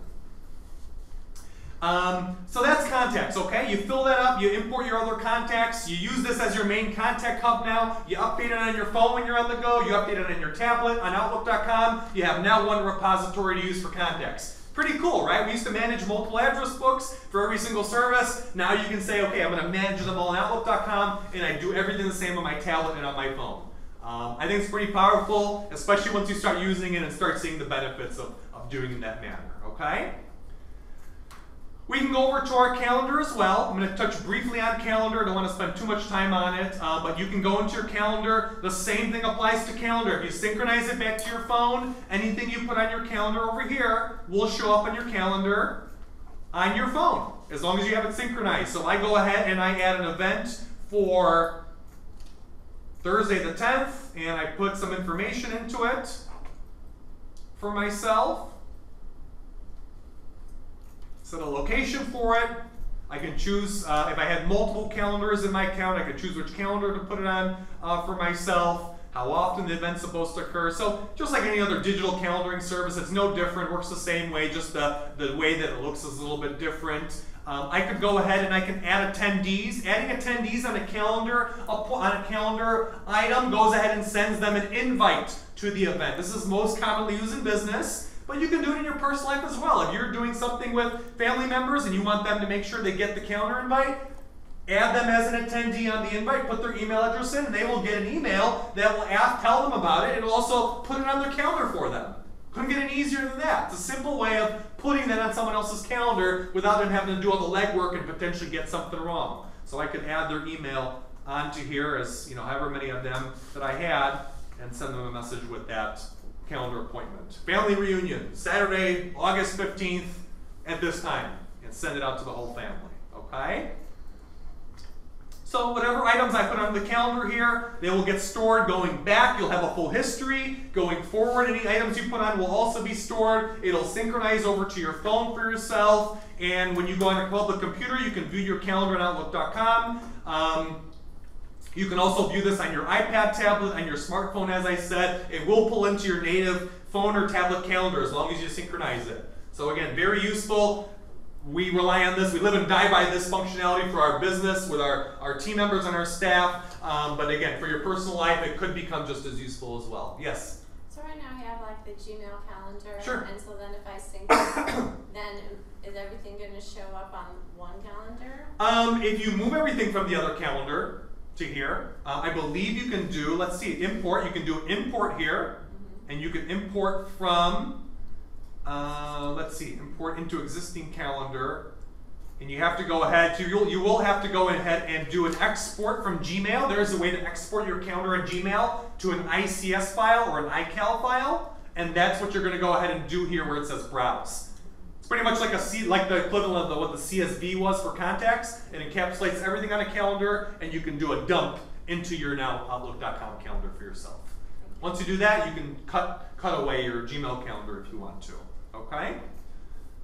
So that's contacts, okay? You fill that up, you import your other contacts, you use this as your main contact hub now, you update it on your phone when you're on the go, you update it on your tablet, on Outlook.com, you have now one repository to use for contacts. Pretty cool, right? We used to manage multiple address books for every single service. Now you can say, okay, I'm going to manage them all on Outlook.com, and I do everything the same on my tablet and on my phone. I think it's pretty powerful, especially once you start using it and start seeing the benefits of doing it in that manner, okay? We can go over to our calendar as well. I'm going to touch briefly on calendar. I don't want to spend too much time on it, but you can go into your calendar. The same thing applies to calendar. If you synchronize it back to your phone, anything you put on your calendar over here will show up on your calendar on your phone, as long as you have it synchronized. So I go ahead and I add an event for Thursday the 10th, and I put some information into it for myself. Set a location for it. I can choose, if I had multiple calendars in my account, I could choose which calendar to put it on for myself, how often the event's supposed to occur. So just like any other digital calendaring service, it's no different, works the same way, just the way that it looks is a little bit different. I could go ahead and I can add attendees. Adding attendees on a calendar item goes ahead and sends them an invite to the event. This is most commonly used in business. But you can do it in your personal life as well. If you're doing something with family members and you want them to make sure they get the calendar invite, add them as an attendee on the invite, put their email address in, and they will get an email that will tell them about it and also put it on their calendar for them. Couldn't get any easier than that. It's a simple way of putting that on someone else's calendar without them having to do all the legwork and potentially get something wrong. So I could add their email onto here, as however many of them that I had, and send them a message with that calendar appointment. Family reunion, Saturday, August 15th at this time, and send it out to the whole family, okay? So whatever items I put on the calendar here, they will get stored going back. You'll have a full history. Going forward, any items you put on will also be stored. It'll synchronize over to your phone for yourself, and when you go on your public computer, you can view your calendar on Outlook.com. You can also view this on your iPad tablet, on your smartphone, as I said. It will pull into your native phone or tablet calendar as long as you synchronize it. So again, very useful. We rely on this. We live and die by this functionality for our business with our team members and our staff. But again, for your personal life, it could become just as useful as well. Yes? So right now I have like the Gmail calendar. Sure. And so then if I sync it, then is everything going to show up on one calendar? If you move everything from the other calendar to here, I believe you can do, let's see, import. You can do import here, and you can import from, let's see, import into existing calendar. and you have to go ahead to, you will have to go ahead and do an export from Gmail. There is a way to export your calendar in Gmail to an ICS file or an iCal file, and that's what you're going to go ahead and do here where it says browse. It's pretty much like like the equivalent of what the CSV was for contacts. It encapsulates everything on a calendar, and you can do a dump into your now Outlook.com calendar for yourself. Once you do that, you can cut away your Gmail calendar if you want to. Okay?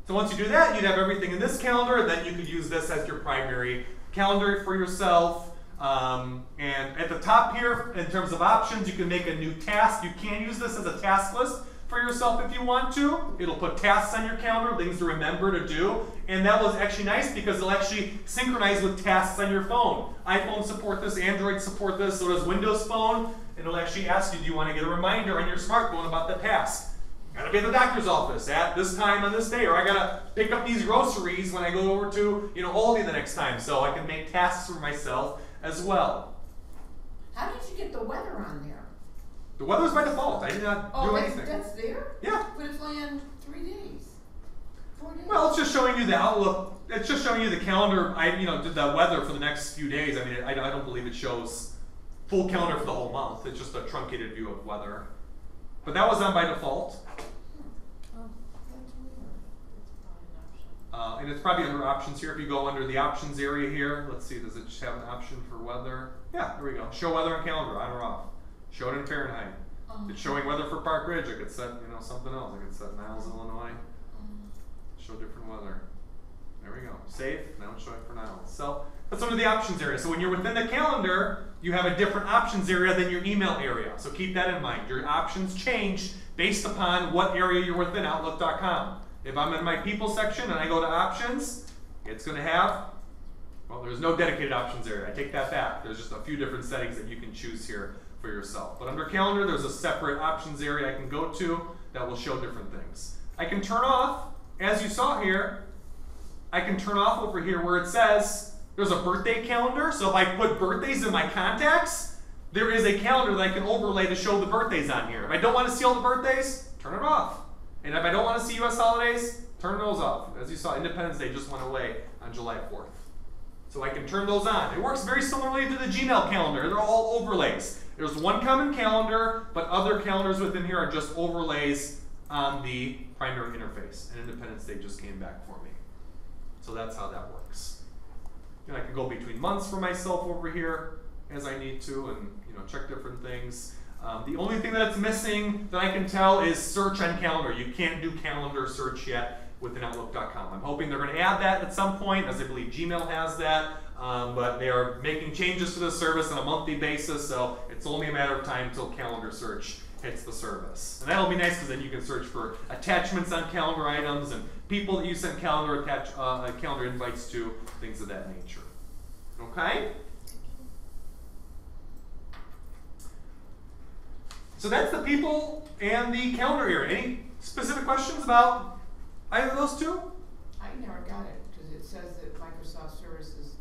So once you do that, you'd have everything in this calendar, and then you could use this as your primary calendar for yourself. And at the top here, in terms of options, you can make a new task. You can use this as a task list for yourself if you want to. It'll put tasks on your calendar, things to remember to do. And that was actually nice because it'll actually synchronize with tasks on your phone. iPhone support this, Android support this, so does Windows Phone. It'll actually ask you, do you want to get a reminder on your smartphone about the task? Gotta be at the doctor's office at this time on this day, or I gotta pick up these groceries when I go over to Aldi the next time, so I can make tasks for myself as well. How did you get the weather on there? The weather's by default. I did not do anything. That's there? Yeah. But it's only on 3 days. 4 days. Well, it's just showing you the outlook. It's just showing you the calendar. I did the weather for the next few days. I mean, I don't believe it shows full calendar for the whole month. It's just a truncated view of weather. But that was on by default. And it's probably under options here. If you go under the options area here, let's see, does it have an option for weather? Yeah, there we go. Show weather on calendar, on or off. Show it in Fahrenheit. If it's showing weather for Park Ridge, I could set, something else. I could set Niles, Illinois. Show different weather. There we go. Save. Now it's showing for Niles. So that's under the options area. So when you're within the calendar, you have a different options area than your email area. So keep that in mind. Your options change based upon what area you're within Outlook.com. If I'm in my people section and I go to options, it's going to have, well, there's no dedicated options area. I take that back. There's just a few different settings that you can choose here for yourself. But under calendar, there's a separate options area I can go to that will show different things. I can turn off, as you saw here, I can turn off over here where it says there's a birthday calendar. So if I put birthdays in my contacts, there is a calendar that I can overlay to show the birthdays on here. If I don't want to see all the birthdays, turn it off. And if I don't want to see US holidays, turn those off. As you saw, Independence Day just went away on July 4th. So I can turn those on. It works very similarly to the Gmail calendar. They're all overlays. There's one common calendar, but other calendars within here are just overlays on the primary interface. And Independence Day just came back for me. So that's how that works. And I can go between months for myself over here as I need to, and check different things. The only thing that's missing that I can tell is search on calendar. You can't do calendar search yet within Outlook.com. I'm hoping they're going to add that at some point, as I believe Gmail has that. But they are making changes to the service on a monthly basis, so it's only a matter of time until calendar search hits the service. And that'll be nice because then you can search for attachments on calendar items and people that you send calendar calendar invites to, things of that nature. Okay? So that's the people and the calendar area. Any specific questions about either of those two? I never got it because it says that Microsoft Services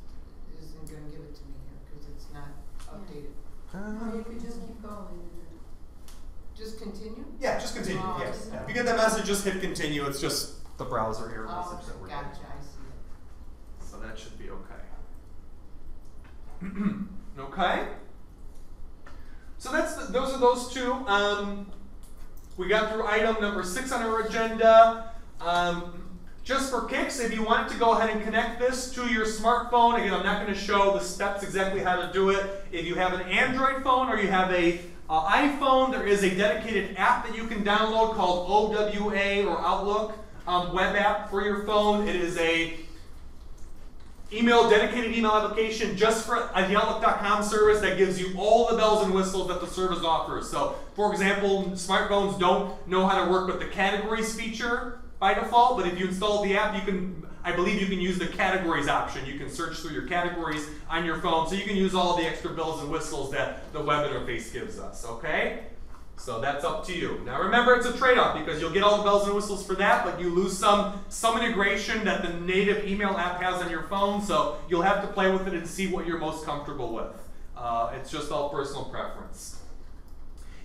isn't going to give it to me here because it's not updated. Or you could just keep going. Just continue? Yeah, just continue. Oh, Yes. yeah. If you get that message, just hit continue. It's just the browser error Oh, message that we're gotcha, getting. I see it. So that should be okay. Okay. So those are those two. We got through item number 6 on our agenda. Just for kicks, if you want to go ahead and connect this to your smartphone, again, I'm not going to show the steps exactly how to do it. If you have an Android phone or you have a iPhone, there is a dedicated app that you can download called OWA or Outlook web app for your phone. It is a dedicated email application just for the Outlook.com service that gives you all the bells and whistles that the service offers. So, for example, smartphones don't know how to work with the categories feature by default, but if you install the app, I believe you can use the categories option. You can search through your categories on your phone, so you can use all the extra bells and whistles that the web interface gives us, okay? So that's up to you. Now remember, it's a trade-off because you'll get all the bells and whistles for that, but you lose some integration that the native email app has on your phone, so you'll have to play with it and see what you're most comfortable with. It's just all personal preference.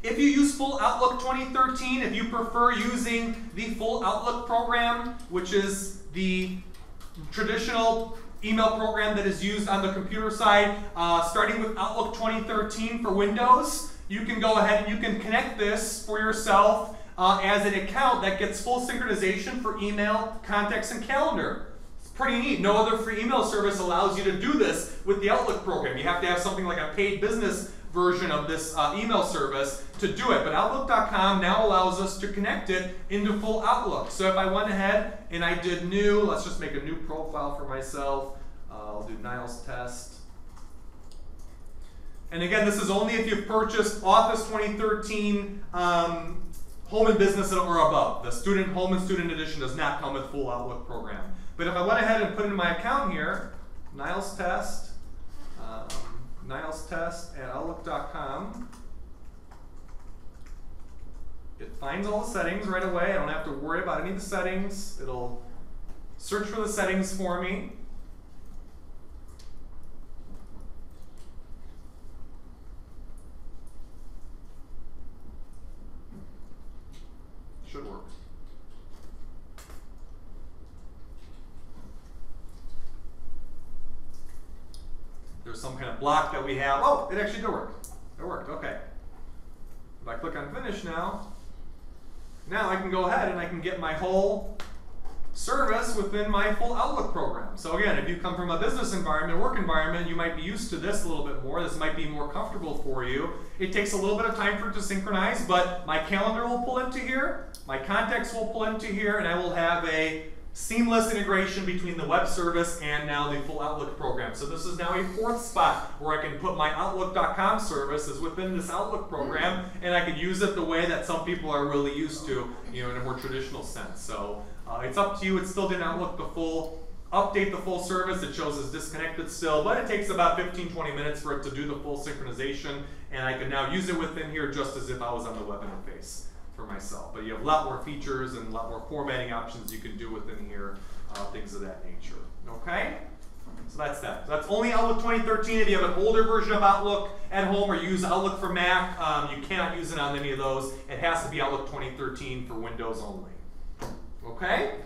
If you use Full Outlook 2013, if you prefer using the Full Outlook program, which is the traditional email program that is used on the computer side, starting with Outlook 2013 for Windows. You can go ahead and you can connect this for yourself as an account that gets full synchronization for email, contacts, and calendar. It's pretty neat. No other free email service allows you to do this with the Outlook program. You have to have something like a paid business version of this email service to do it. But Outlook.com now allows us to connect it into full Outlook. So if I went ahead and I did new, let's just make a new profile for myself. I'll do Niles test. And again, this is only if you've purchased Office 2013 Home and Business or above. The Student Home and Student Edition does not come with full Outlook program. But if I went ahead and put in my account here, Niles test at Outlook.com. It finds all the settings right away. I don't have to worry about any of the settings. It'll search for the settings for me. Should work. There's some kind of block that we have. Oh, it actually did work. It worked, okay. If I click on finish now I can go ahead and I can get my whole service within my full Outlook program. So again, if you come from a business environment, work environment, you might be used to this a little bit more. This might be more comfortable for you. It takes a little bit of time for it to synchronize, but my calendar will pull into here, my contacts will pull into here, and I will have a seamless integration between the web service and now the full Outlook program. So this is now a fourth spot where I can put my Outlook.com service is within this Outlook program, and I can use it the way that some people are really used to, in a more traditional sense. So it's up to you. It still didn't update the full service. It shows as disconnected still, but it takes about 15-20 minutes for it to do the full synchronization, and I can now use it within here just as if I was on the web interface for myself. But you have a lot more features and a lot more formatting options you can do within here, things of that nature. Okay? So that's that. So that's only Outlook 2013. If you have an older version of Outlook at home or you use Outlook for Mac, you cannot use it on any of those. It has to be Outlook 2013 for Windows only. Okay?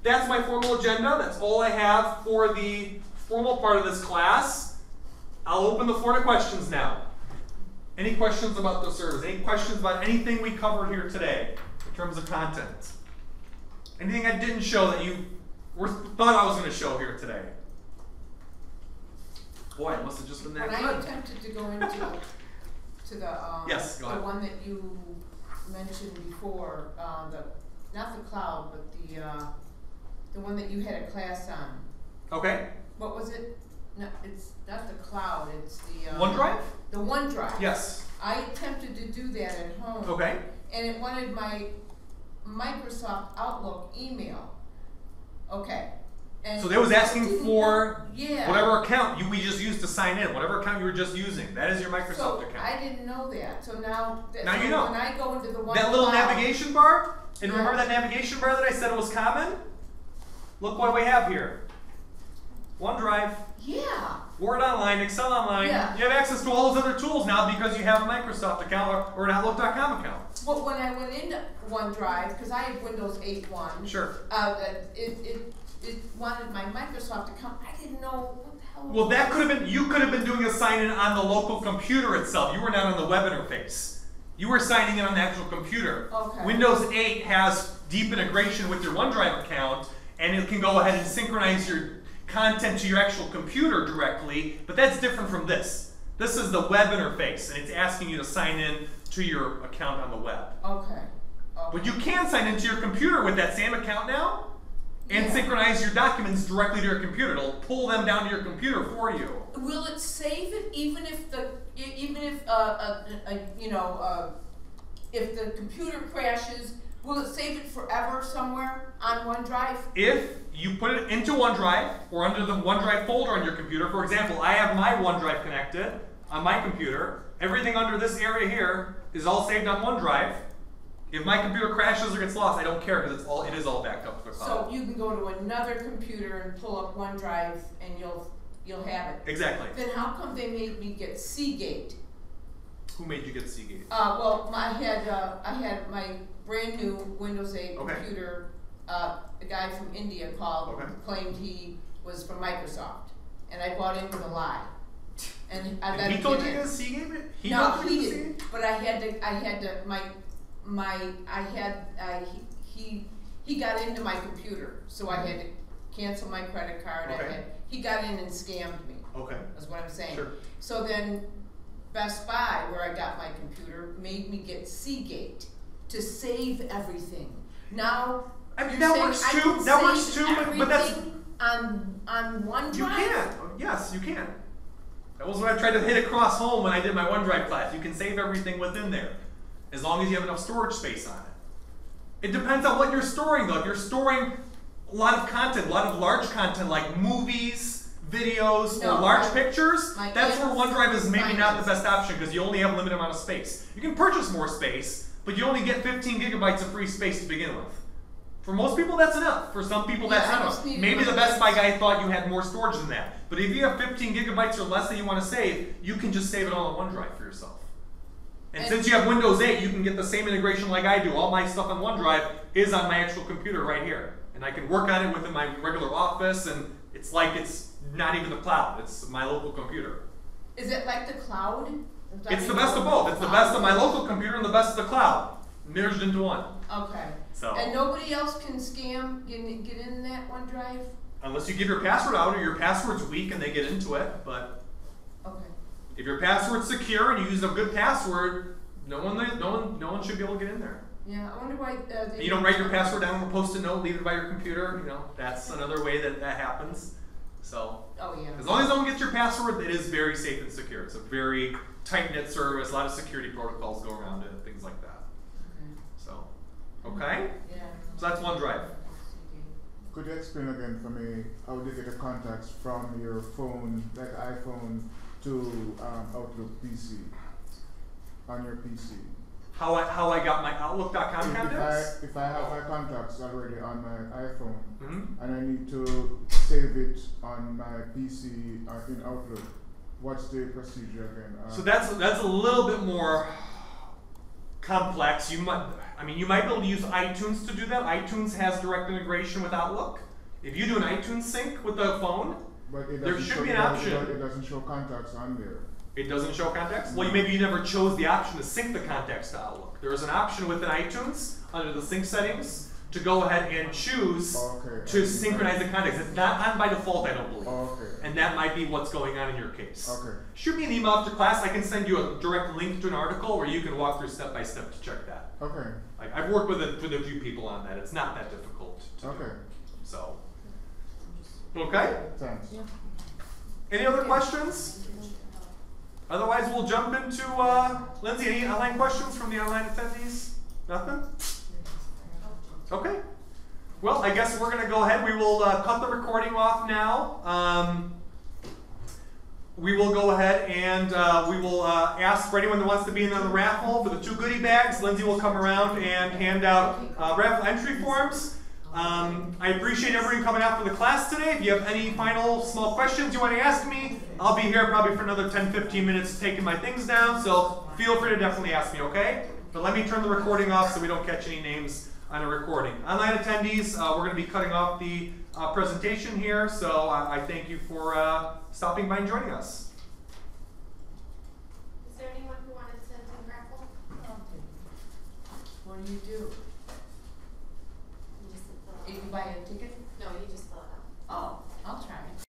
That's my formal agenda. That's all I have for the formal part of this class. I'll open the floor to questions now. Any questions about the service? Any questions about anything we covered here today in terms of content? Anything I didn't show that you thought I was going to show here today? Boy, it must have just been that good. When I attempted to go into yes, go ahead. the one that you mentioned before, not the cloud, but the one that you had a class on. Okay. What was it? No, it's not the cloud. It's the OneDrive. The OneDrive. Yes. I attempted to do that at home. Okay. And it wanted my Microsoft Outlook email. Okay. And so they was asking for yeah. whatever account we just used to sign in, whatever account you were just using. That is your Microsoft account. I didn't know that. So now you know. When I go into the one that little cloud, navigation bar, and yeah. remember that navigation bar that I said was common? Look what we have here. OneDrive. Yeah. Word Online, Excel Online. Yeah. You have access to all those other tools now because you have a Microsoft account or an Outlook.com account. Well, when I went into OneDrive, because I have Windows 8.1, sure. It wanted my Microsoft account. I didn't know what the hell. Well, that could have been. You could have been doing a sign-in on the local computer itself. You were not on the web interface. You were signing in on the actual computer. Okay. Windows 8 has deep integration with your OneDrive account, and it can go ahead and synchronize your content to your actual computer directly, but that's different from this. This is the web interface, and it's asking you to sign in to your account on the web. Okay. But you can sign into your computer with that same account now and yeah. synchronize your documents directly to your computer. It'll pull them down to your computer for you. Will it save it even if if the computer crashes? Will it save it forever somewhere on OneDrive? If you put it into OneDrive or under the OneDrive folder on your computer, for example, I have my OneDrive connected on my computer. Everything under this area here is all saved on OneDrive. If my computer crashes or gets lost, I don't care because it is all backed up to the cloud. So you can go to another computer and pull up OneDrive and you'll have it. Exactly. Then how come they made me get Seagate? Who made you get Seagate? Well, I had my brand new Windows 8 okay. computer a guy from India called, Okay. claimed he was from Microsoft, and I bought into the lie. And I let And he him told get you in. to see game it? No, told you he to see didn't, it? but I had to, he got into my computer, so I had to cancel my credit card, Okay. he got in and scammed me, Okay. is what I'm saying. Sure. So then Best Buy, where I got my computer, made me get Seagate to save everything. Now, I mean, you're that saying works I too. can That works save too, but that's- everything on OneDrive? You can. Yes, you can. That was what I tried to hit across home when I did my OneDrive class. You can save everything within there, as long as you have enough storage space on it. It depends on what you're storing, though. If you're storing a lot of content, a lot of large content like movies, videos, No, or large my- pictures, my that's where aunt's OneDrive is maybe not the finance. best option because you only have a limited amount of space. You can purchase more space, but you only get 15 gigabytes of free space to begin with. For most people, that's enough. For some people, that's Yeah, I not just enough. needed Maybe the my Best Buy space. guy thought you had more storage than that. But if you have 15 gigabytes or less that you want to save, you can just save it all on OneDrive for yourself. And since you have Windows 8, you can get the same integration like I do. All my stuff on OneDrive is on my actual computer right here. And I can work on it within my regular office, and it's like it's not even the cloud. It's my local computer. Is it like the cloud? It's the best of both. It's the best of my local computer and the best of the cloud, merged into one. Okay. So. And nobody else can scam, get in that OneDrive? Unless you give your password out or your password's weak and they get into it, but Okay. if your password's secure and you use a good password, no one should be able to get in there. Yeah, I wonder why, And you don't write your password down on a post-it note, leave it by your computer, that's another way that happens. So, Oh, yeah. as long as no one gets your password, it is very safe and secure. It's a very tight-knit service, a lot of security protocols go around it, things like that. Okay. So, okay? Yeah. So that's OneDrive. Could you explain again for me how do you get the contacts from your phone, like iPhone, to Outlook PC, on your PC? How I got my Outlook.com contacts? If I have my contacts already on my iPhone, Mm-hmm. and I need to save it on my PC in Outlook, what's the procedure again? So that's a little bit more complex. You might be able to use iTunes to do that. iTunes has direct integration with Outlook. If you do an iTunes sync with the phone, but it there doesn't should show- be an it doesn't- option. It doesn't show contacts on there. It doesn't show contacts? Well, maybe you never chose the option to sync the contacts to Outlook. There is an option within iTunes under the sync settings to go ahead and choose Okay. to synchronize the contacts. It's not on by default, I don't believe. Okay. And that might be what's going on in your case. Okay. Shoot me an email after class. I can send you a direct link to an article where you can walk through step by step to check that. Okay. I've worked with a few people on that. It's not that difficult to do. Okay. So, okay? Thanks. Any other questions? Otherwise, we'll jump into, Lindsay, any online questions from the online attendees? Nothing? Okay. Well, I guess we're going to go ahead. We will cut the recording off now. We will go ahead and we will ask for anyone that wants to be in on the raffle for the 2 goodie bags. Lindsay will come around and hand out raffle entry forms. I appreciate everyone coming out for the class today. If you have any final small questions you want to ask me, I'll be here probably for another 10-15 minutes taking my things down, so feel free to definitely ask me, okay? But let me turn the recording off so we don't catch any names on a recording. Online attendees, we're going to be cutting off the presentation here, so I thank you for stopping by and joining us. Is there anyone who wanted to attend raffle? What do? You just You buy a ticket?